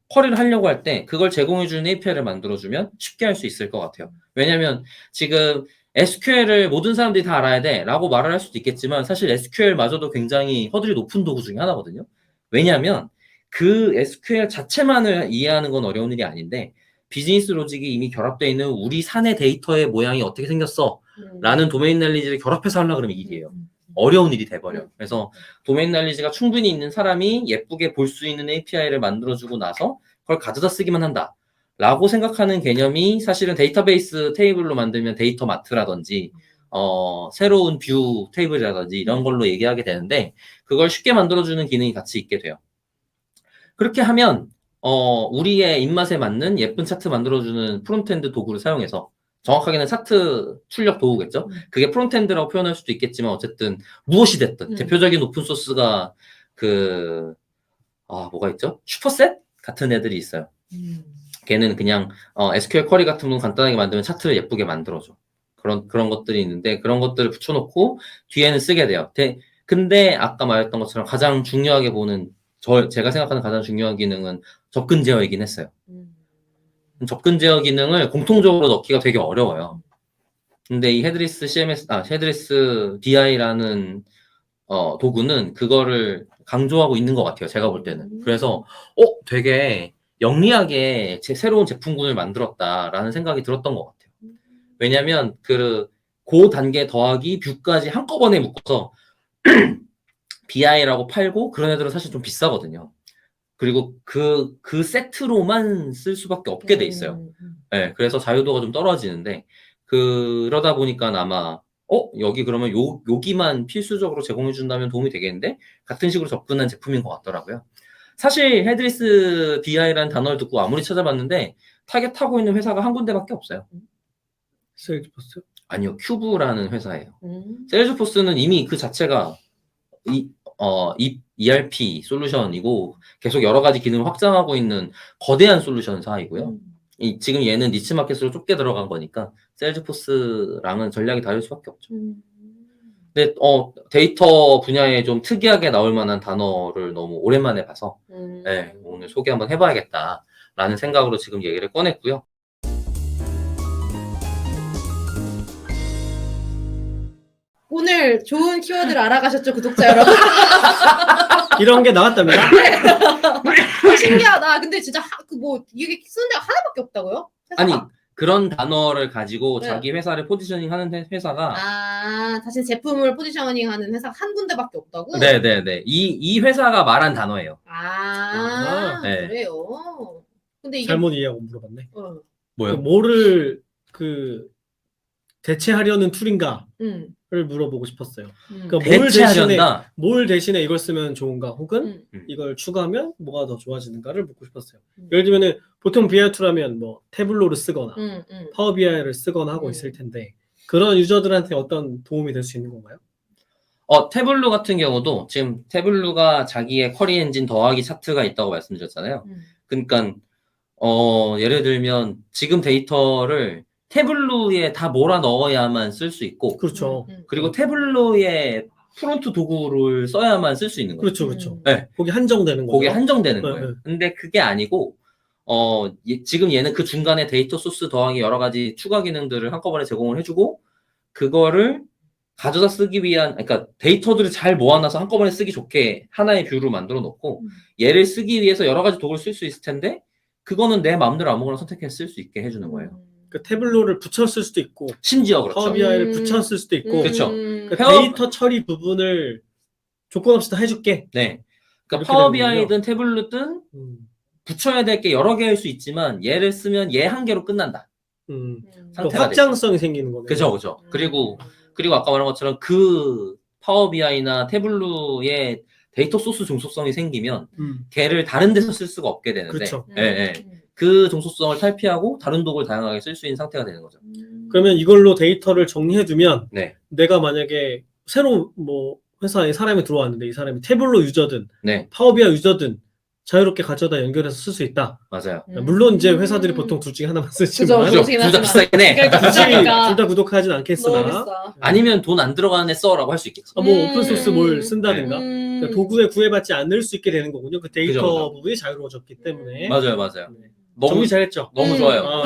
쿼리를 하려고 할 때 그걸 제공해주는 API를 만들어주면 쉽게 할 수 있을 것 같아요. 왜냐면 지금 SQL을 모든 사람들이 다 알아야 돼 라고 말을 할 수도 있겠지만 사실 SQL마저도 굉장히 허들이 높은 도구 중에 하나거든요. 왜냐면 그 SQL 자체만을 이해하는 건 어려운 일이 아닌데 비즈니스 로직이 이미 결합되어 있는 우리 사내 데이터의 모양이 어떻게 생겼어? 라는 도메인 날리지를 결합해서 하려고 그러면 일이에요. 어려운 일이 돼버려. 그래서 도메인 날리지가 충분히 있는 사람이 예쁘게 볼 수 있는 API를 만들어주고 나서 그걸 가져다 쓰기만 한다. 라고 생각하는 개념이 사실은 데이터베이스 테이블로 만들면 데이터 마트라든지 새로운 뷰 테이블이라든지 이런 걸로 얘기하게 되는데 그걸 쉽게 만들어주는 기능이 같이 있게 돼요. 그렇게 하면 우리의 입맛에 맞는 예쁜 차트 만들어주는 프론트엔드 도구를 사용해서 정확하게는 차트 출력 도구겠죠. 그게 프론트엔드라고 표현할 수도 있겠지만 어쨌든 무엇이 됐든 대표적인 오픈소스가 뭐가 있죠? 슈퍼셋 같은 애들이 있어요. 걔는 그냥 SQL 쿼리 같은 거 간단하게 만들면 차트를 예쁘게 만들어줘. 그런 것들이 있는데 그런 것들을 붙여놓고 뒤에는 쓰게 돼요. 근데 아까 말했던 것처럼 가장 중요하게 보는 제가 생각하는 가장 중요한 기능은 접근 제어이긴 했어요. 접근 제어 기능을 공통적으로 넣기가 되게 어려워요. 근데 이 헤드리스 헤드리스 BI라는 도구는 그거를 강조하고 있는 것 같아요. 제가 볼 때는. 그래서 되게 영리하게 새로운 제품군을 만들었다라는 생각이 들었던 것 같아요. 왜냐면 고 단계 더하기 뷰까지 한꺼번에 묶어서 BI라고 팔고 그런 애들은 사실 좀 비싸거든요. 그리고 그 세트로만 쓸 수밖에 없게 돼 있어요. 네, 그래서 자유도가 좀 떨어지는데 그러다 보니까 아마 여기 그러면 여기만 필수적으로 제공해 준다면 도움이 되겠는데 같은 식으로 접근한 제품인 것 같더라고요. 사실 헤드리스 BI라는 단어를 듣고 아무리 찾아봤는데 타겟하고 있는 회사가 한 군데밖에 없어요. 세일즈포스? 아니요, 큐브라는 회사예요. 세일즈포스는 이미 그 자체가 ERP 솔루션이고 계속 여러 가지 기능을 확장하고 있는 거대한 솔루션사이고요. 지금 얘는 니치 마켓으로 좁게 들어간 거니까 세일즈포스랑은 전략이 다를 수밖에 없죠. 근데 데이터 분야에 좀 특이하게 나올 만한 단어를 너무 오랜만에 봐서 네, 오늘 소개 한번 해봐야겠다라는 생각으로 지금 얘기를 꺼냈고요. 오늘 좋은 키워드를 알아가셨죠, 구독자 여러분? 이런 게 나왔답니다. 신기하다. 근데 진짜 이게 쓰는 데가 하나밖에 없다고요? 회사가? 아니 그런 단어를 가지고 네. 자기 회사를 포지셔닝 하는 회사가 자신 제품을 포지셔닝 하는 회사가 한 군데밖에 없다고? 네네네 이 회사가 말한 단어예요. 네. 그래요. 근데 이게 잘못 이해하고 물어봤네. 뭐요? 뭐를 대체하려는 툴인가를 물어보고 싶었어요. 그러니까 뭘 대신에 이걸 쓰면 좋은가, 혹은 이걸 추가하면 뭐가 더 좋아지는가를 묻고 싶었어요. 예를 들면은 보통 BI 툴하면 뭐 태블로를 쓰거나 파워 BI를 쓰거나 하고 있을 텐데 그런 유저들한테 어떤 도움이 될 수 있는 건가요? 태블로 같은 경우도 지금 태블로가 자기의 쿼리 엔진 더하기 차트가 있다고 말씀드렸잖아요. 그러니까 예를 들면 지금 데이터를 태블로에 다 몰아 넣어야만 쓸 수 있고, 그렇죠. 그리고 태블로에 프론트 도구를 써야만 쓸 수 있는 거죠. 그렇죠. 네. 거기 한정되는 거죠. 거기 한정되는 네, 거예요. 네. 근데 그게 아니고 지금 얘는 그 중간에 데이터 소스 더하기 여러 가지 추가 기능들을 한꺼번에 제공을 해주고 그거를 가져다 쓰기 위한, 그러니까 데이터들을 잘 모아놔서 한꺼번에 쓰기 좋게 하나의 뷰로 만들어 놓고 얘를 쓰기 위해서 여러 가지 도구를 쓸 수 있을 텐데 그거는 내 마음대로 아무거나 선택해서 쓸 수 있게 해주는 거예요. 그 태블로를 붙였을 수도 있고, 심지어 그렇죠. 파워 BI를 붙였을 수도 있고, 그렇죠. 데이터 처리 부분을 조건 없이 다 해줄게. 네. 그러니까 파워 BI든 태블로든 붙여야 될 게 여러 개일 수 있지만 얘를 쓰면 얘 한 개로 끝난다. 상태가 확장성이 생기는 거네요. 그죠. 그리고 아까 말한 것처럼 그 파워 BI나 태블로의 데이터 소스 종속성이 생기면 걔를 다른 데서 쓸 수가 없게 되는데, 그렇죠. 그 종속성을 탈피하고 다른 도구를 다양하게 쓸 수 있는 상태가 되는 거죠. 그러면 이걸로 데이터를 정리해두면 네. 내가 만약에 새로 회사에 사람이 들어왔는데 이 사람이 태블로 유저든 네. 파워 BI 유저든 자유롭게 가져다 연결해서 쓸 수 있다. 맞아요. 물론 이제 회사들이 보통 둘 중에 하나만 쓰지만 그죠. 둘 다 비싸긴 해. 둘 다 구독하진 않겠으나 아니면 돈 안 들어가는 애 써라고 할 수 있겠죠. 오픈소스 뭘 쓴다든가 그러니까 도구에 구애받지 않을 수 있게 되는 거군요. 그 데이터 그죠. 부분이 자유로워졌기 때문에. 맞아요. 네. 정리 잘했죠. 너무 좋아요.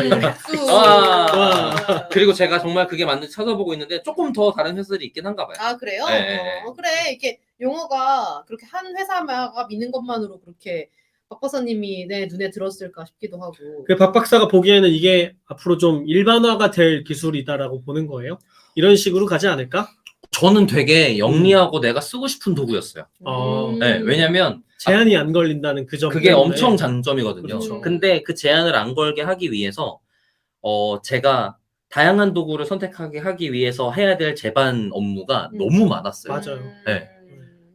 그리고 제가 정말 그게 맞는지 찾아보고 있는데 조금 더 다른 회사들이 있긴 한가 봐요. 그래요? 네. 그래. 이렇게 용어가 그렇게 한 회사가 믿는 것만으로 그렇게 박박사님이 내 눈에 들었을까 싶기도 하고. 그 박 박사가 보기에는 이게 앞으로 좀 일반화가 될 기술이다라고 보는 거예요? 이런 식으로 가지 않을까? 저는 되게 영리하고 내가 쓰고 싶은 도구였어요. 네, 왜냐면 제한이 안 걸린다는 그 점. 그게 때문에. 엄청 장점이거든요. 그렇죠. 근데 그 제한을 안 걸게 하기 위해서 제가 다양한 도구를 선택하게 하기 위해서 해야 될 제반 업무가 너무 많았어요. 맞아요. 네.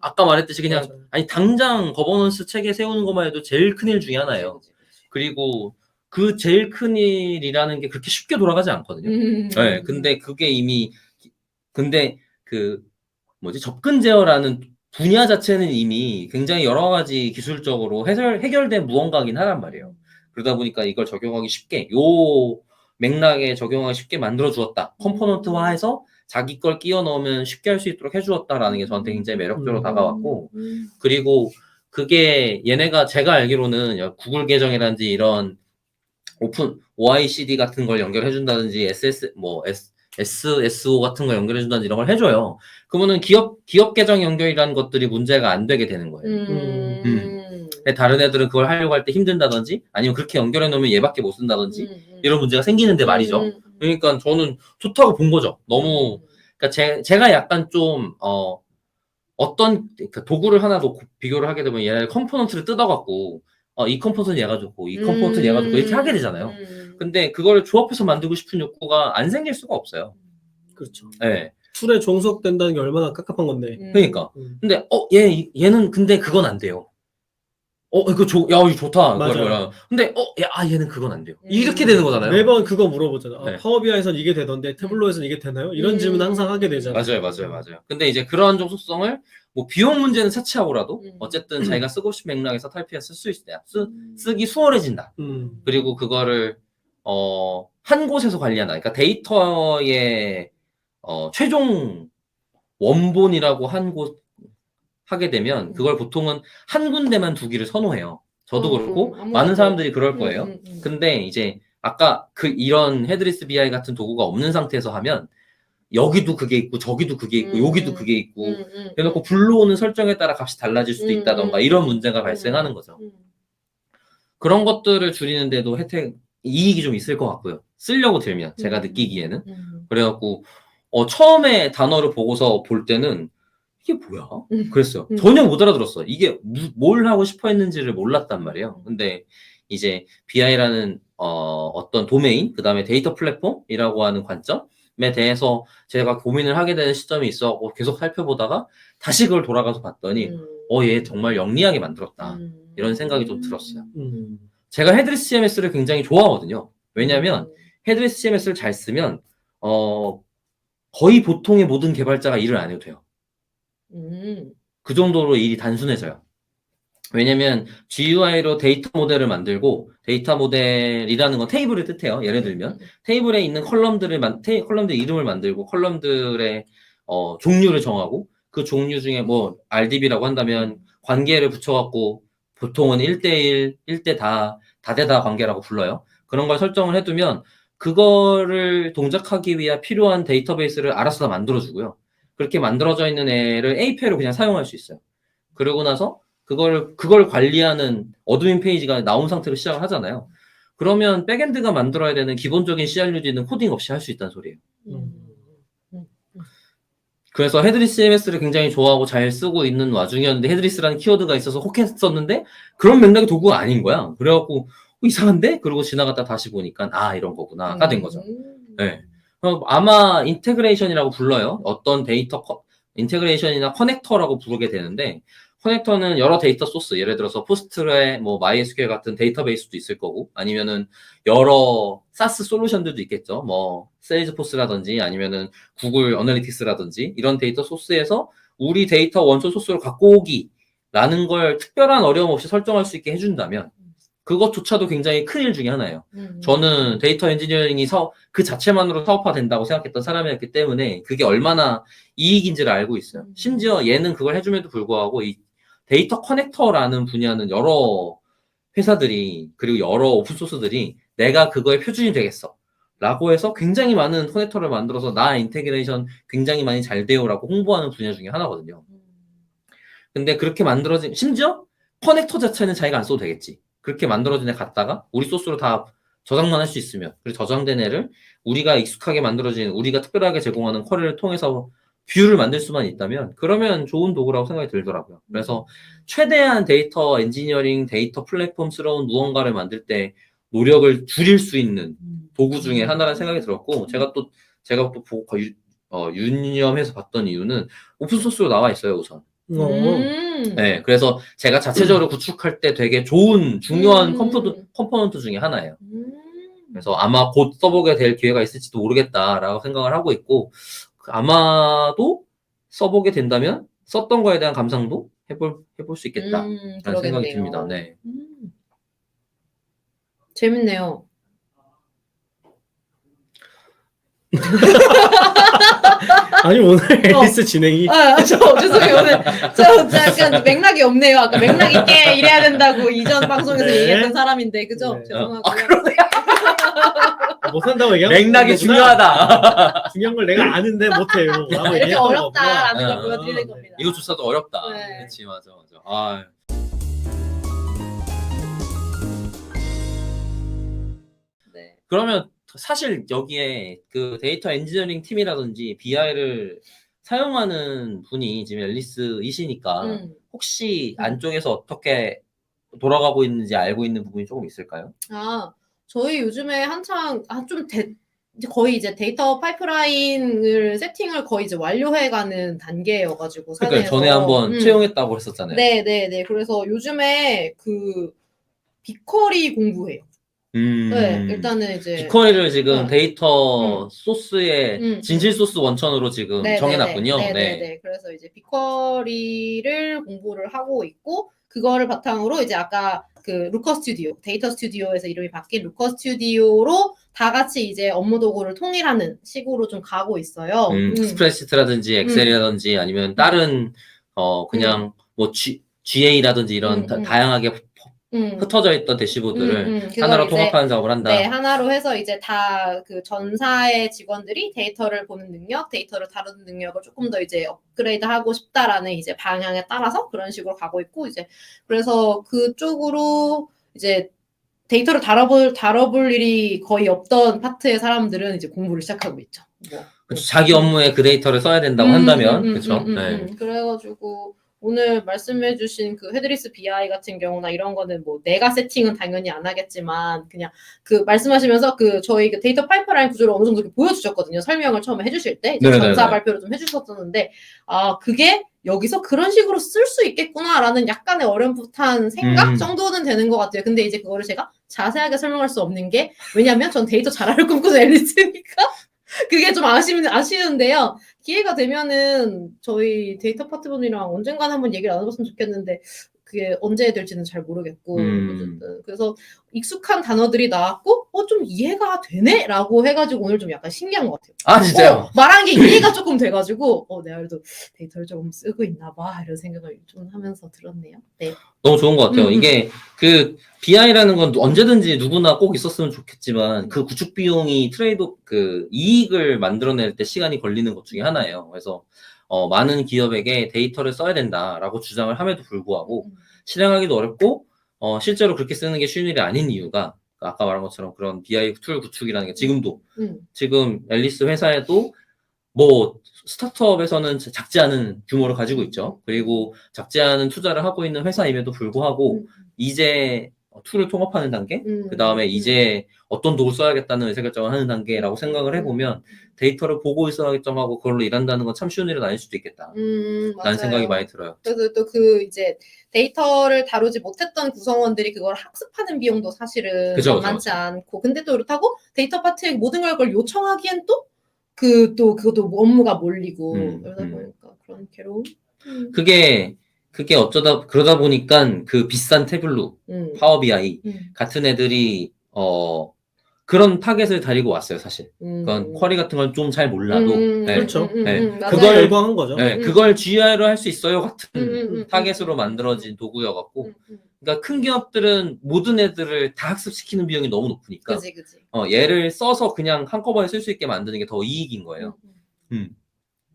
아까 말했듯이 그냥 맞아요. 아니 당장 거버넌스 체계 세우는 것만 해도 제일 큰일 중에 하나예요. 그리고 그 제일 큰일이라는 게 그렇게 쉽게 돌아가지 않거든요. 네, 근데 그게 이미 근데 그 뭐지 접근 제어라는 분야 자체는 이미 굉장히 여러 가지 기술적으로 해결된 무언가긴 하단 말이에요. 그러다 보니까 이걸 적용하기 쉽게 요 맥락에 적용하기 쉽게 만들어 주었다. 컴포넌트화해서 자기 걸 끼워 넣으면 쉽게 할 수 있도록 해주었다라는 게 저한테 굉장히 매력적으로 다가왔고, 그리고 그게 얘네가 제가 알기로는 구글 계정이라든지 이런 오픈 OICD 같은 걸 연결해 준다든지 SSO 같은 거 연결해 준다든지 이런 걸 해줘요. 그러면은 기업 계정 연결이라는 것들이 문제가 안 되게 되는 거예요. 근데 다른 애들은 그걸 하려고 할 때 힘든다든지 아니면 그렇게 연결해 놓으면 얘밖에 못 쓴다든지 이런 문제가 생기는데 말이죠. 그러니까 저는 좋다고 본 거죠. 너무 그러니까 제가 약간 좀 어떤 그러니까 도구를 하나 놓고 비교를 하게 되면 얘네 컴포넌트를 뜯어갖고 이 컴포넌트는 얘가 좋고 이 컴포넌트는 얘가 좋고 이렇게 하게 되잖아요. 근데 그거를 조합해서 만들고 싶은 욕구가 안 생길 수가 없어요. 그렇죠. 네. 툴에 종속된다는 게 얼마나 깝깝한 건데. 그러니까. 근데 얘는 근데 그건 안 돼요. 이거 이거 좋다. 맞아요. 근데 얘는 그건 안 돼요. 이렇게 되는 거잖아요. 매번 그거 물어보잖아. 네. 파워비아이에서는 이게 되던데 태블로에서는 이게 되나요? 이런 질문 항상 하게 되잖아요. 맞아요. 근데 이제 그러한 좀 속성을 뭐 비용 문제는 차치하고라도 어쨌든 자기가 쓰고 싶은 맥락에서 탈피해 쓸 수 있어요. 쓰기 수월해진다. 그리고 그거를 한 곳에서 관리한다. 그러니까 데이터의 최종 원본이라고 한 곳 하게 되면 그걸 보통은 한 군데만 두기를 선호해요. 저도 그렇고 많은 사람들이 그럴 거예요. 근데 이제 아까 이런 헤드리스 BI 같은 도구가 없는 상태에서 하면 여기도 그게 있고 저기도 그게 있고 여기도 그게 있고 해놓고 불러오는 설정에 따라 값이 달라질 수도 있다던가 이런 문제가 발생하는 거죠. 그런 것들을 줄이는데도 이익이 좀 있을 것 같고요. 쓰려고 들면 제가 느끼기에는. 그래갖고 처음에 단어를 보고서 볼 때는 이게 뭐야? 그랬어요. 전혀 못 알아들었어. 이게 뭘 하고 싶어 했는지를 몰랐단 말이에요. 근데 이제 BI라는 어떤 도메인, 그 다음에 데이터 플랫폼이라고 하는 관점에 대해서 제가 고민을 하게 되는 시점이 있어 계속 살펴보다가 다시 그걸 돌아가서 봤더니 얘 정말 영리하게 만들었다. 이런 생각이 좀 들었어요. 제가 헤드리스 CMS를 굉장히 좋아하거든요. 왜냐하면 헤드리스 CMS를 잘 쓰면 거의 보통의 모든 개발자가 일을 안 해도 돼요. 그 정도로 일이 단순해져요. 왜냐면 GUI로 데이터 모델을 만들고 데이터 모델이라는 건 테이블을 뜻해요. 예를 들면 테이블에 있는 컬럼들 이름을 만들고 컬럼들의 종류를 정하고 그 종류 중에 뭐 RDB라고 한다면 관계를 붙여갖고 보통은 1대1, 1대 다대다 관계라고 불러요. 그런 걸 설정을 해두면 그거를 동작하기 위해 필요한 데이터베이스를 알아서 다 만들어주고요. 그렇게 만들어져 있는 애를 API로 그냥 사용할 수 있어요. 그러고 나서 그걸 관리하는 어드민 페이지가 나온 상태로 시작을 하잖아요. 그러면 백엔드가 만들어야 되는 기본적인 CRUD는 코딩 없이 할 수 있다는 소리예요. 그래서 헤드리스 CMS를 굉장히 좋아하고 잘 쓰고 있는 와중이었는데 헤드리스라는 키워드가 있어서 혹했었는데 그런 맥락의 도구가 아닌 거야. 그래갖고 이상한데? 그러고 지나갔다 다시 보니까 이런 거구나가 된 거죠. 네. 아마 인테그레이션이라고 불러요. 어떤 데이터 인테그레이션이나 커넥터라고 부르게 되는데 커넥터는 여러 데이터 소스, 예를 들어서 포스트그레, 뭐 MySQL 같은 데이터베이스도 있을 거고 아니면은 여러 SaaS 솔루션들도 있겠죠. 뭐 세일즈포스라든지 아니면은 구글 어널리틱스라든지 이런 데이터 소스에서 우리 데이터 원소 소스를 갖고 오기라는 걸 특별한 어려움 없이 설정할 수 있게 해준다면 그것조차도 굉장히 큰 일 중에 하나예요. 저는 데이터 엔지니어링이 그 자체만으로 사업화된다고 생각했던 사람이었기 때문에 그게 얼마나 이익인지를 알고 있어요. 심지어 얘는 그걸 해줌에도 불구하고 이 데이터 커넥터라는 분야는 여러 회사들이 그리고 여러 오픈소스들이 내가 그거의 표준이 되겠어 라고 해서 굉장히 많은 커넥터를 만들어서 나 인테그레이션 굉장히 많이 잘 돼요 라고 홍보하는 분야 중에 하나거든요. 근데 그렇게 심지어 커넥터 자체는 자기가 안 써도 되겠지. 그렇게 만들어진 애 갖다가 우리 소스로 다 저장만 할 수 있으면, 그리고 저장된 애를 우리가 익숙하게 만들어진, 우리가 특별하게 제공하는 쿼리를 통해서 뷰를 만들 수만 있다면, 그러면 좋은 도구라고 생각이 들더라고요. 그래서 최대한 데이터 엔지니어링, 데이터 플랫폼스러운 무언가를 만들 때 노력을 줄일 수 있는 도구 중에 하나라는 생각이 들었고, 제가 또 보고 유념해서 봤던 이유는 오픈소스로 나와 있어요, 우선. 네, 그래서 제가 자체적으로 구축할 때 되게 좋은, 중요한 컴포넌트 중에 하나예요. 그래서 아마 곧 써보게 될 기회가 있을지도 모르겠다라고 생각을 하고 있고, 아마도 써보게 된다면 썼던 거에 대한 감상도 해볼 수 있겠다라는 생각이 듭니다. 네. 재밌네요. 아니 오늘 앨리스 진행이 죄송해요. 오늘 저 약간 맥락이 없네요. 아까 맥락 있게 일해야 된다고 이전 방송에서 네. 얘기했던 사람인데 그죠? 네. 죄송하고요. 못한다고 얘기하고 맥락이 중요하다. 중요한 걸 내가 아는데 못해요. 라고 이렇게 얘기했던 어렵다라는 거구나. 걸 보여드리는 겁니다. 이것조차도 어렵다. 네. 그렇지, 맞아. 아. 네. 그러면 사실 여기에 그 데이터 엔지니어링 팀이라든지 BI를 사용하는 분이 지금 앨리스이시니까 혹시 안쪽에서 어떻게 돌아가고 있는지 알고 있는 부분이 조금 있을까요? 저희 요즘에 한창 이제 거의 이제 데이터 파이프라인을 세팅을 거의 이제 완료해가는 단계여가지고 그러니까 전에 한번 채용했다고 했었잖아요. 네네네. 그래서 요즘에 그 빅쿼리 공부해요. 네, 일단은 이제 빅쿼리를 지금 데이터 소스의 진실 소스 원천으로 지금 정해놨군요. 네네네. 그래서 이제 빅쿼리를 공부를 하고 있고, 그거를 바탕으로 이제 아까 그 루커 스튜디오, 데이터 스튜디오에서 이름이 바뀐 루커 스튜디오로 다 같이 이제 업무 도구를 통일하는 식으로 좀 가고 있어요. 스프레드시트라든지 엑셀이라든지 아니면 다른 그냥 뭐 GA라든지 이런 다양하게 흩어져 있던 대시보드를 하나로 통합하는 작업을 한다. 네, 하나로 해서 이제 다 그 전사의 직원들이 데이터를 보는 능력, 데이터를 다루는 능력을 조금 더 이제 업그레이드하고 싶다라는 이제 방향에 따라서 그런 식으로 가고 있고, 이제 그래서 그쪽으로 이제 데이터를 다뤄볼 일이 거의 없던 파트의 사람들은 이제 공부를 시작하고 있죠. 그쵸, 자기 업무에 그 데이터를 써야 된다고 한다면, 그렇죠. 그래가지고 오늘 말씀해주신 그 헤드리스 BI 같은 경우나 이런 거는 뭐 내가 세팅은 당연히 안 하겠지만 그냥 그 말씀하시면서 그 저희 그 데이터 파이프라인 구조를 어느 정도 보여주셨거든요. 설명을 처음에 해주실 때 이제 전사 발표를 좀 해주셨었는데 그게 여기서 그런 식으로 쓸 수 있겠구나라는 약간의 어렴풋한 생각 정도는 되는 것 같아요. 근데 이제 그거를 제가 자세하게 설명할 수 없는 게, 왜냐면 전 데이터 잘하를 꿈꾸는 앨리스니까 그게 좀 아쉬운데요. 기회가 되면은 저희 데이터 파트분이랑 언젠간 한번 얘기를 나눠봤으면 좋겠는데 그게 언제 될지는 잘 모르겠고 어쨌든 그래서 익숙한 단어들이 나왔고 좀 이해가 되네? 라고 해가지고 오늘 좀 약간 신기한 것 같아요. 진짜요? 말한 게 이해가 조금 돼가지고 내가 그래도 데이터를 조금 쓰고 있나 봐 이런 생각을 좀 하면서 들었네요. 네. 너무 좋은 것 같아요. 이게 그 BI라는 건 언제든지 누구나 꼭 있었으면 좋겠지만 그 구축 비용이 그 이익을 만들어낼 때 시간이 걸리는 것 중에 하나예요. 그래서 많은 기업에게 데이터를 써야 된다라고 주장을 함에도 불구하고 실행하기도 어렵고 실제로 그렇게 쓰는 게 쉬운 일이 아닌 이유가 아까 말한 것처럼 그런 BI 툴 구축이라는 게 지금도 지금 앨리스 회사에도 뭐 스타트업에서는 작지 않은 규모를 가지고 있죠. 그리고 작지 않은 투자를 하고 있는 회사임에도 불구하고 이제 툴을 통합하는 단계, 그 다음에 이제 어떤 도구를 써야겠다는 의사결정을 하는 단계라고 생각을 해보면 데이터를 보고 의사결정하고 그걸로 일한다는 건 참 쉬운 일은 아닐 수도 있겠다 라는 생각이 많이 들어요. 그래서 또 그 이제 데이터를 다루지 못했던 구성원들이 그걸 학습하는 비용도 사실은 만만치 않고, 근데 또 그렇다고 데이터 파트에 모든 걸 요청하기엔 또 그것도 업무가 몰리고 그러다 보니까 그런 괴로움. 그게 그러다 보니까 그 비싼 태블로 파워 BI 같은 애들이 그런 타겟을 다리고 왔어요, 사실. 그건 쿼리 같은 건 좀 잘 몰라도 그렇죠. 그걸 열광한 거죠. 그걸 GUI로 할 수 있어요 같은 타겟으로 만들어진 도구여갖고, 그러니까 큰 기업들은 모든 애들을 다 학습시키는 비용이 너무 높으니까 얘를 써서 그냥 한꺼번에 쓸 수 있게 만드는 게 더 이익인 거예요.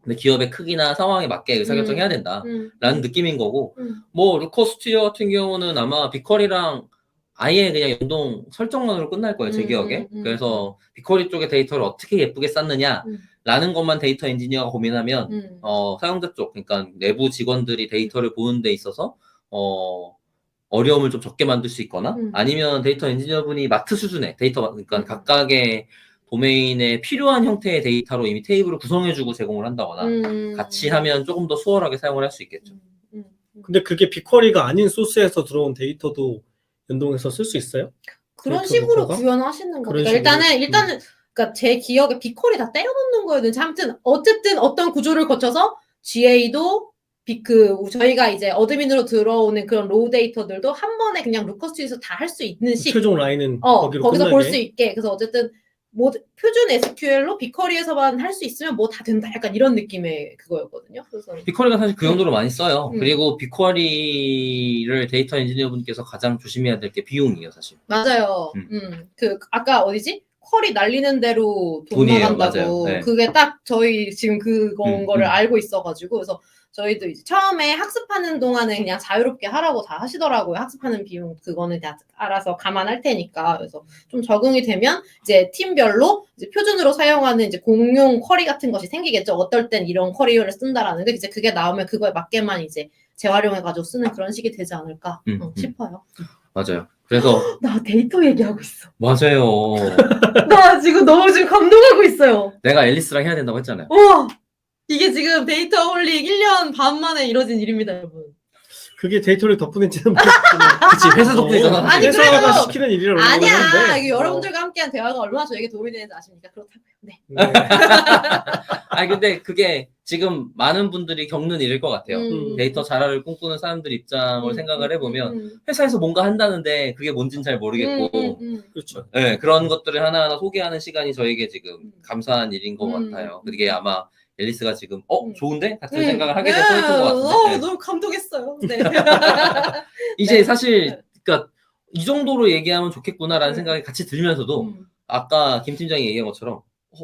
근데 기업의 크기나 상황에 맞게 의사결정해야 된다라는 느낌인 거고 뭐 루커 스튜디오 같은 경우는 아마 빅쿼리랑 아예 그냥 연동 설정만으로 끝날 거예요, 제 기억에. 그래서 빅쿼리 쪽의 데이터를 어떻게 예쁘게 쌓느냐라는 것만 데이터 엔지니어가 고민하면 사용자 쪽, 그러니까 내부 직원들이 데이터를 보는 데 있어서 어려움을 좀 적게 만들 수 있거나 아니면 데이터 엔지니어분이 마트 수준의 데이터, 그러니까 각각의 도메인에 필요한 형태의 데이터로 이미 테이블을 구성해주고 제공을 한다거나 같이 하면 조금 더 수월하게 사용을 할 수 있겠죠. 근데 그게 빅쿼리가 아닌 소스에서 들어온 데이터도 연동해서 쓸 수 있어요? 그런 식으로 구현하시는 거니까 일단은 그러니까 제 기억에 빅쿼리 다 때려놓는 거였는지 아무튼 어쨌든 어떤 구조를 거쳐서 GA도 저희가 이제 어드민으로 들어오는 그런 로우 데이터들도 한 번에 그냥 루커스에서 다 할 수 있는 최종 라인은 거기서 볼 수 있게. 그래서 어쨌든 뭐 표준 SQL로 빅쿼리에서만 할 수 있으면 뭐 다 된다. 약간 이런 느낌의 그거였거든요. 그래서 빅쿼리가 사실 그 정도로 많이 써요. 그리고 빅쿼리를 데이터 엔지니어 분께서 가장 조심해야 될 게 비용이에요, 사실. 맞아요. 아까 어디지? 쿼리 날리는 대로 돈 돈이에요, 나간다고. 맞아요. 네. 그게 딱 저희 지금 거를 알고 있어가지고 그래서 저희도 이제 처음에 학습하는 동안은 그냥 자유롭게 하라고 다 하시더라고요. 학습하는 비용 그거는 다 알아서 감안할 테니까. 그래서 좀 적응이 되면 이제 팀별로 이제 표준으로 사용하는 이제 공용 쿼리 같은 것이 생기겠죠. 어떨 땐 이런 쿼리를 쓴다라는 게 이제 그게 나오면 그거에 맞게만 이제 재활용해가지고 쓰는 그런 식이 되지 않을까 싶어요. 맞아요. 그래서 나 데이터 얘기하고 있어. 맞아요. 나 지금 너무 감동하고 있어요. 내가 앨리스랑 해야 된다고 했잖아요. 우와! 이게 지금 데이터 홀릭 1년 반 만에 이뤄진 일입니다, 여러분. 그게 데이터를 덕분인지는 모르겠지만 그치, 회사 덕분이잖아. 아니, 회사가 그래도 시키는 일이라고 아니야. 이게 여러분들과 함께한 대화가 얼마나 저에게 도움이 되는지 아십니까? 그렇다고요. 네. 아니 근데 그게 지금 많은 분들이 겪는 일일 것 같아요. 데이터 자라를 꿈꾸는 사람들 입장을 생각을 해보면 회사에서 뭔가 한다는데 그게 뭔지는 잘 모르겠고 그렇죠. 네, 그런 것들을 하나하나 소개하는 시간이 저에게 지금 감사한 일인 것 같아요. 그게 아마 앨리스가 지금 좋은데? 같은 생각을 하게 될 포인트인 것 같은데. 네. 너무 감동했어요. 네. 이제 사실 그러니까 이 정도로 얘기하면 좋겠구나라는 생각이 같이 들면서도 아까 김 팀장이 얘기한 것처럼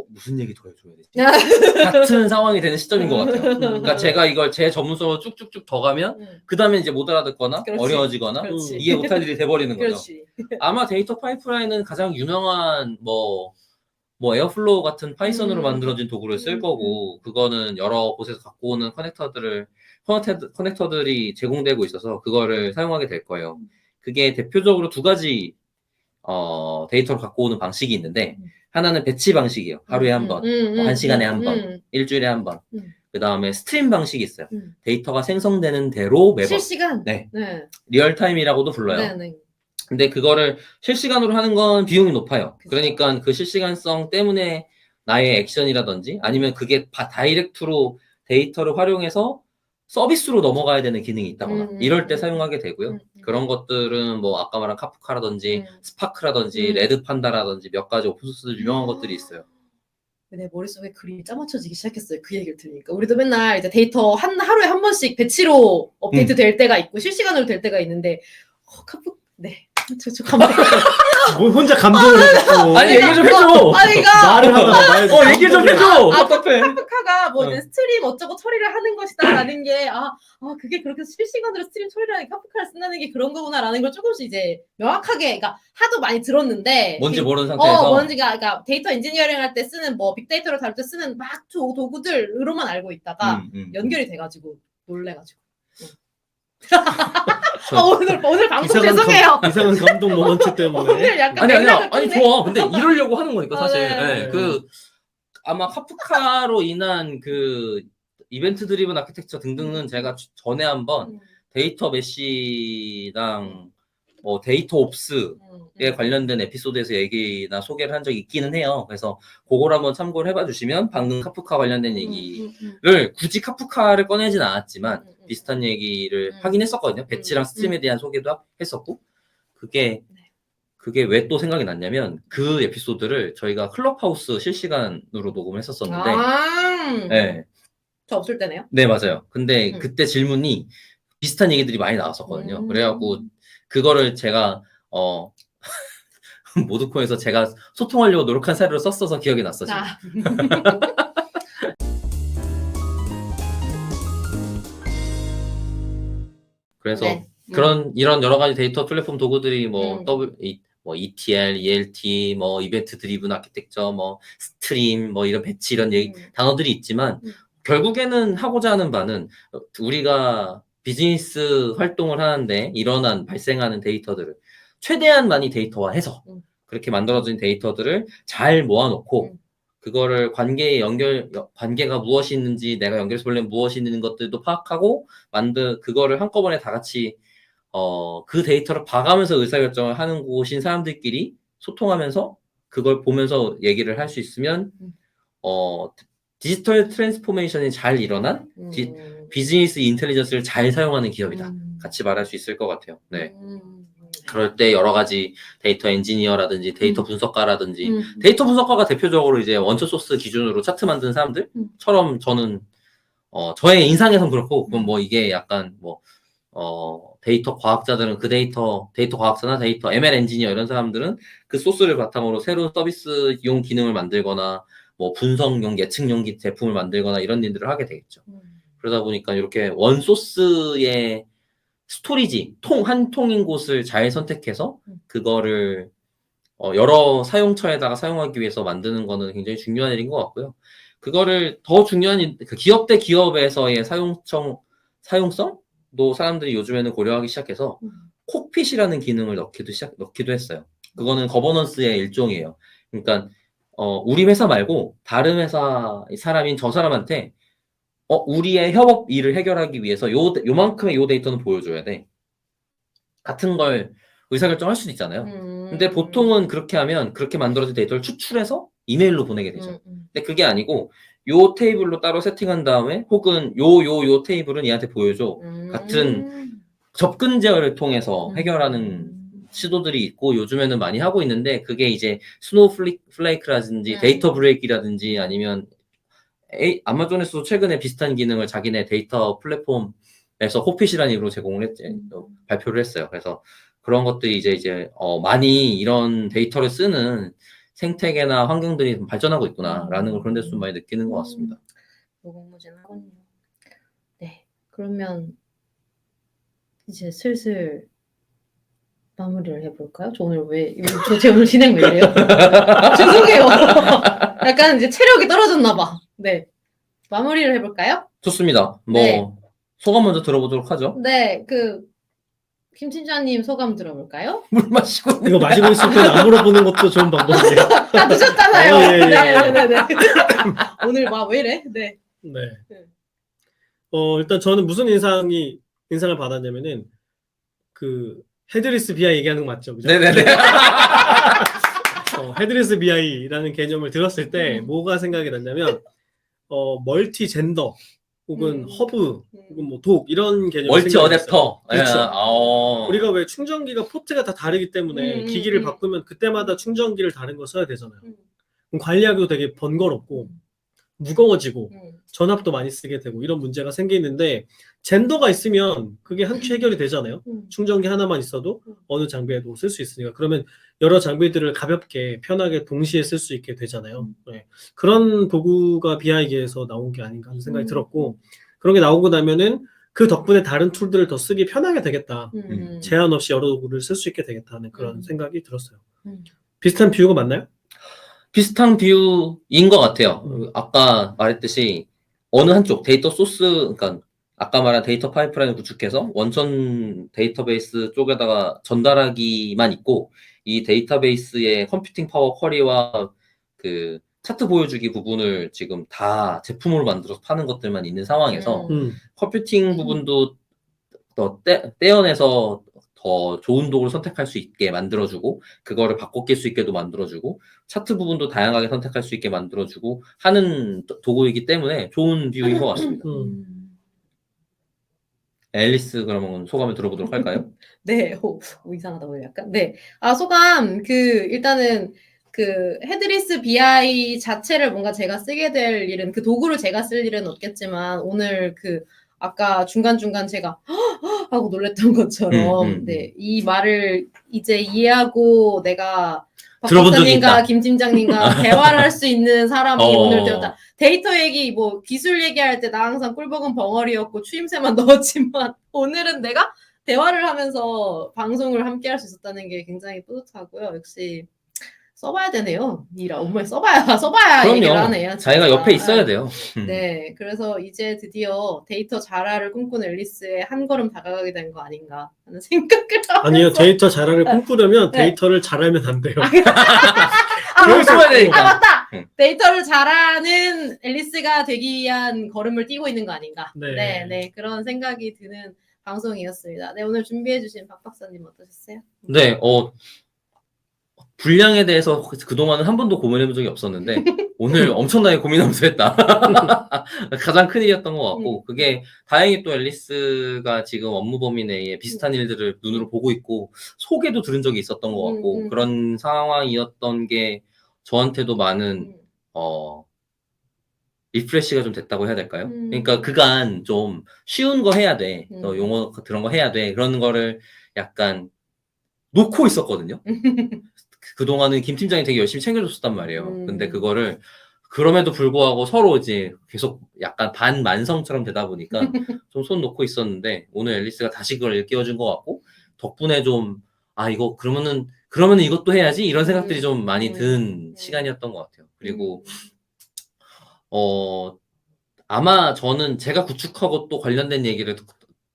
무슨 얘기 더 해줘야 되지? 같은 상황이 되는 시점인 것 같아요. 그러니까 제가 이걸 제 전문성으로 쭉쭉쭉 더 가면 그 다음에 이제 못 알아듣거나 그렇지. 어려워지거나 그렇지. 이해 못할 일이 돼버리는 거죠. 그렇지. 아마 데이터 파이프라인은 가장 유명한 뭐 에어플로우 같은 파이썬으로 만들어진 도구를 쓸 거고 그거는 여러 곳에서 갖고 오는 커넥터들이 제공되고 있어서 그거를 사용하게 될 거예요. 그게 대표적으로 두 가지 데이터를 갖고 오는 방식이 있는데 하나는 배치 방식이에요. 하루에 한 번, 뭐 1시간에 한 번, 일주일에 한 번. 그 다음에 스트림 방식이 있어요. 데이터가 생성되는 대로 매번. 실시간? 네. 네. 리얼타임이라고도 불러요. 네, 네. 근데 그거를 실시간으로 하는 건 비용이 높아요. 그러니까 그 실시간성 때문에 나의 액션이라든지 아니면 그게 다이렉트로 데이터를 활용해서 서비스로 넘어가야 되는 기능이 있다거나 이럴 때 사용하게 되고요. 그런 것들은 뭐 아까 말한 카프카라든지 스파크라든지 레드판다라든지 몇 가지 오픈소스 유명한 것들이 있어요. 내 머릿속에 그림이 짜맞춰지기 시작했어요. 그 얘기를 들으니까. 우리도 맨날 이제 데이터 하루에 한 번씩 배치로 업데이트 될 때가 있고 실시간으로 될 때가 있는데 네. 저 감동. 뭐 혼자 감동을 했고. 아니 얘기 좀 해줘. 말을 하다가 얘기 좀 해줘. 답답해. 카프카가 뭐 이제 스트림 어쩌고 처리를 하는 것이다라는 게 그게 그렇게 실시간으로 스트림 처리를 하는 카프카를 쓴다는 게 그런 거구나라는 걸 조금씩 이제 명확하게 그러니까 하도 많이 들었는데 뭔지 모르는 상태에서 그러니까 데이터 엔지니어링 할 때 쓰는 뭐 빅데이터를 다룰 때 쓰는 막 도구들으로만 알고 있다가 연결이 돼가지고 놀래가지고. 오늘 방송 죄송해요. 이상한 감동 모먼트 때문에. 오늘 약간 아니 좋아. 근데 이러려고 하는 거니까 사실. 네. 그 아마 카프카로 인한 그 이벤트 드리븐 아키텍처 등등은 제가 전에 한번 데이터 메시랑 뭐 데이터 옵스에 관련된 에피소드에서 얘기나 소개를 한 적이 있기는 해요. 그래서 그걸 한번 참고를 해봐 주시면 방금 카프카 관련된 얘기를 굳이 카프카를 꺼내진 않았지만 비슷한 얘기를 하긴 했었거든요. 배치랑 스트림에 대한 소개도 했었고 그게 왜 또 생각이 났냐면 그 에피소드를 저희가 클럽하우스 실시간으로 녹음을 했었었는데 네. 저 없을 때네요? 네 맞아요. 근데 그때 질문이 비슷한 얘기들이 많이 나왔었거든요. 그래갖고 그거를 제가 모드코에서 제가 소통하려고 노력한 사례로 썼어서 기억이 났어 지금. 그래서 네. 이런 여러 가지 데이터 플랫폼 도구들이 뭐 뭐 ETL, ELT, 뭐 이벤트 드리븐 아키텍처, 뭐 스트림, 뭐 이런 배치 이런 단어들이 있지만 결국에는 하고자 하는 바는 우리가 비즈니스 활동을 하는데 발생하는 데이터들을 최대한 많이 데이터화해서 그렇게 만들어진 데이터들을 잘 모아놓고 그거를 관계가 무엇이 있는지 내가 연결해서 보려면 무엇이 있는 것들도 파악하고 그거를 한꺼번에 다 같이 그 데이터를 봐가면서 의사결정을 하는 곳인 사람들끼리 소통하면서 그걸 보면서 얘기를 할 수 있으면 디지털 트랜스포메이션이 잘 일어난 비즈니스 인텔리전스를 잘 사용하는 기업이다. 같이 말할 수 있을 것 같아요. 네. 그럴 때 여러 가지 데이터 엔지니어라든지 데이터 분석가라든지 데이터 분석가가 대표적으로 이제 원초 소스 기준으로 차트 만드는 사람들처럼 저는 저의 인상에선 그렇고 그건 뭐 이게 약간 뭐 데이터 과학자들은 데이터 과학자나 데이터 ML 엔지니어 이런 사람들은 그 소스를 바탕으로 새로운 서비스용 기능을 만들거나 뭐 분석용 예측용 제품을 만들거나 이런 일들을 하게 되겠죠. 그러다 보니까 이렇게 원 소스의 스토리지 한 통인 곳을 잘 선택해서 그거를 여러 사용처에다가 사용하기 위해서 만드는 거는 굉장히 중요한 일인 것 같고요. 그거를 더 중요한 그 기업 대 기업에서의 사용성도 사람들이 요즘에는 고려하기 시작해서 콕핏이라는 기능을 넣기도 했어요. 그거는 거버넌스의 일종이에요. 그러니까 우리 회사 말고 다른 회사 사람인 저 사람한테 우리의 협업 일을 해결하기 위해서 요만큼의 요 데이터는 보여줘야 돼. 같은 걸 의사결정할 수도 있잖아요. 근데 보통은 그렇게 하면 그렇게 만들어진 데이터를 추출해서 이메일로 보내게 되죠. 근데 그게 아니고 요 테이블로 따로 세팅한 다음에 혹은 요 테이블은 얘한테 보여줘. 같은 접근 제어를 통해서 해결하는 시도들이 있고 요즘에는 많이 하고 있는데 그게 이제 스노우플레이크라든지 데이터 브레이크라든지 아니면 아마존에서도 최근에 비슷한 기능을 자기네 데이터 플랫폼에서 콕핏이라는 이름으로 발표를 했어요. 그래서 그런 것들이 이제 많이 이런 데이터를 쓰는 생태계나 환경들이 좀 발전하고 있구나라는 걸 그런 데서 좀 많이 느끼는 것 같습니다. 무궁무진하군요. 네, 그러면 이제 슬슬 마무리를 해볼까요? 저 오늘 제 오늘 진행 왜 이래요? 죄송해요. 약간 이제 체력이 떨어졌나 봐. 네. 마무리를 해볼까요? 좋습니다. 네. 소감 먼저 들어보도록 하죠. 네, 김 팀장님 소감 들어볼까요? 물 마시고 이거 마시고 있을 때 안 물어보는 것도 좋은 방법이에요. 다 드셨잖아요. 예. 네네네. 오늘 왜 이래? 네. 네. 일단 저는 무슨 인상을 받았냐면은 그 헤드리스 BI 얘기하는 거 맞죠? 그죠? 네네네. 헤드리스 BI라는 개념을 들었을 때 뭐가 생각이 났냐면 멀티 젠더 혹은 허브 혹은 뭐 독 이런 개념이 멀티 어댑터. 그렇죠. 우리가 예. 왜 충전기가 포트가 다 다르기 때문에 기기를 바꾸면 그때마다 충전기를 다른 거 써야 되잖아요. 그럼 관리하기도 되게 번거롭고 무거워지고 전압도 많이 쓰게 되고 이런 문제가 생기는데 젠더가 있으면 그게 한큐 해결이 되잖아요. 충전기 하나만 있어도 어느 장비에도 쓸 수 있으니까 그러면 여러 장비들을 가볍게 편하게 동시에 쓸 수 있게 되잖아요. 네. 그런 도구가 BI기에서 나온 게 아닌가 하는 생각이 들었고 그런 게 나오고 나면은 그 덕분에 다른 툴들을 더 쓰기 편하게 되겠다. 제한 없이 여러 도구를 쓸 수 있게 되겠다는 그런 생각이 들었어요. 비슷한 비유가 맞나요? 비슷한 비유인 것 같아요. 아까 말했듯이 어느 한쪽 데이터 소스, 그러니까 아까 말한 데이터 파이프라인을 구축해서 원천 데이터베이스 쪽에다가 전달하기만 있고 이 데이터베이스의 컴퓨팅 파워 쿼리와 그 차트 보여주기 부분을 지금 다 제품으로 만들어서 파는 것들만 있는 상황에서 컴퓨팅 부분도 더 떼어내서 더 좋은 도구를 선택할 수 있게 만들어주고 그거를 바꿔 낄 수 있게도 만들어주고 차트 부분도 다양하게 선택할 수 있게 만들어주고 하는 도구이기 때문에 좋은 비유인 것 같습니다. 앨리스 그러면 소감을 들어보도록 할까요? 네, 이상하다, 약간. 네. 소감, 일단은, 헤드리스 BI 자체를 뭔가 제가 쓰게 될 일은, 그 도구를 제가 쓸 일은 없겠지만, 오늘 아까 중간중간 제가, 하고 놀랬던 것처럼, 네, 이 말을 이제 이해하고 내가 박 박사님과 김 팀장님과 대화를 할 수 있는 사람이 오늘 되었다. 데이터 얘기, 기술 얘기할 때 나 항상 꿀벅은 벙어리였고 추임새만 넣었지만 오늘은 내가 대화를 하면서 방송을 함께 할 수 있었다는 게 굉장히 뿌듯하고요. 역시 써봐야 되네요. 업무에 써봐야 얘기를 하네요. 그럼요. 진짜. 자기가 옆에 있어야 돼요. 네, 그래서 이제 드디어 데이터 자라를 꿈꾸는 앨리스에 한 걸음 다가가게 된 거 아닌가 하는 생각을 하면서 아니요, 데이터 자라를 꿈꾸려면 네. 데이터를 잘하면 안 돼요. 그걸 써야 되니까. 맞다. 응. 데이터를 잘하는 앨리스가 되기 위한 걸음을 뛰고 있는 거 아닌가. 네. 네, 그런 생각이 드는 방송이었습니다. 네, 오늘 준비해주신 박 박사님 어떠셨어요? 네, 분량에 대해서 그동안은 한 번도 고민해본 적이 없었는데 오늘 엄청나게 고민하면서 했다. 가장 큰 일이었던 것 같고 그게 다행히 또 앨리스가 지금 업무 범위 내에 비슷한 일들을 눈으로 보고 있고 소개도 들은 적이 있었던 것 같고 그런 상황이었던 게 저한테도 많은 리프레시가 좀 됐다고 해야 될까요? 그러니까 그간 좀 쉬운 거 해야 돼. 너 용어 그런 거 해야 돼. 그런 거를 약간 놓고 있었거든요. 그동안은 김 팀장이 되게 열심히 챙겨줬었단 말이에요. 근데 그거를 그럼에도 불구하고 서로 이제 계속 약간 반만성처럼 되다 보니까 좀 손 놓고 있었는데 오늘 앨리스가 다시 그걸 일깨워준 것 같고 덕분에 좀 이거 그러면은 이것도 해야지 이런 생각들이 좀 많이 든 시간이었던 것 같아요. 그리고 아마 저는 제가 구축하고 또 관련된 얘기를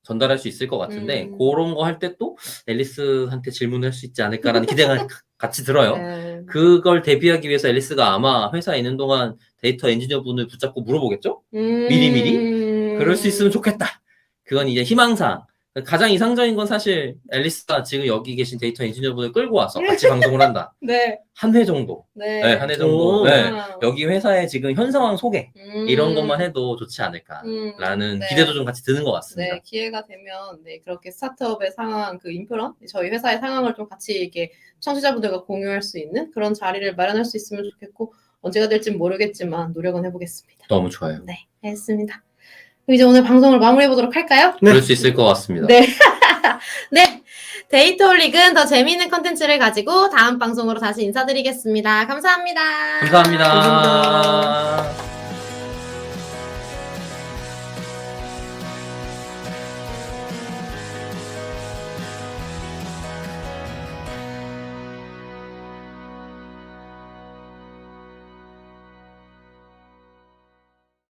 전달할 수 있을 것 같은데 그런 거 할 때 또 앨리스한테 질문을 할 수 있지 않을까라는 기대가 같이 들어요. 네. 그걸 대비하기 위해서 앨리스가 아마 회사에 있는 동안 데이터 엔지니어 분을 붙잡고 물어보겠죠? 미리미리? 그럴 수 있으면 좋겠다. 그건 이제 희망사항. 가장 이상적인 건 사실 앨리스가 지금 여기 계신 데이터 엔지니어 분을 끌고 와서 같이 방송을 한다. 네. 한 회 정도. 네. 네, 한 회 정도. 오. 네. 여기 회사의 지금 현 상황 소개. 이런 것만 해도 좋지 않을까라는 네. 기대도 좀 같이 드는 것 같습니다. 네, 기회가 되면 그렇게 스타트업의 상황, 그 인프런, 저희 회사의 상황을 좀 같이 이렇게 청취자분들과 공유할 수 있는 그런 자리를 마련할 수 있으면 좋겠고 언제가 될지는 모르겠지만 노력은 해보겠습니다. 너무 좋아요. 네, 했습니다. 그럼 이제 오늘 방송을 마무리해 보도록 할까요? 네. 그럴 수 있을 것 같습니다. 네. 네. 데이터 홀릭은 더 재미있는 컨텐츠를 가지고 다음 방송으로 다시 인사드리겠습니다. 감사합니다. 감사합니다. 감사합니다.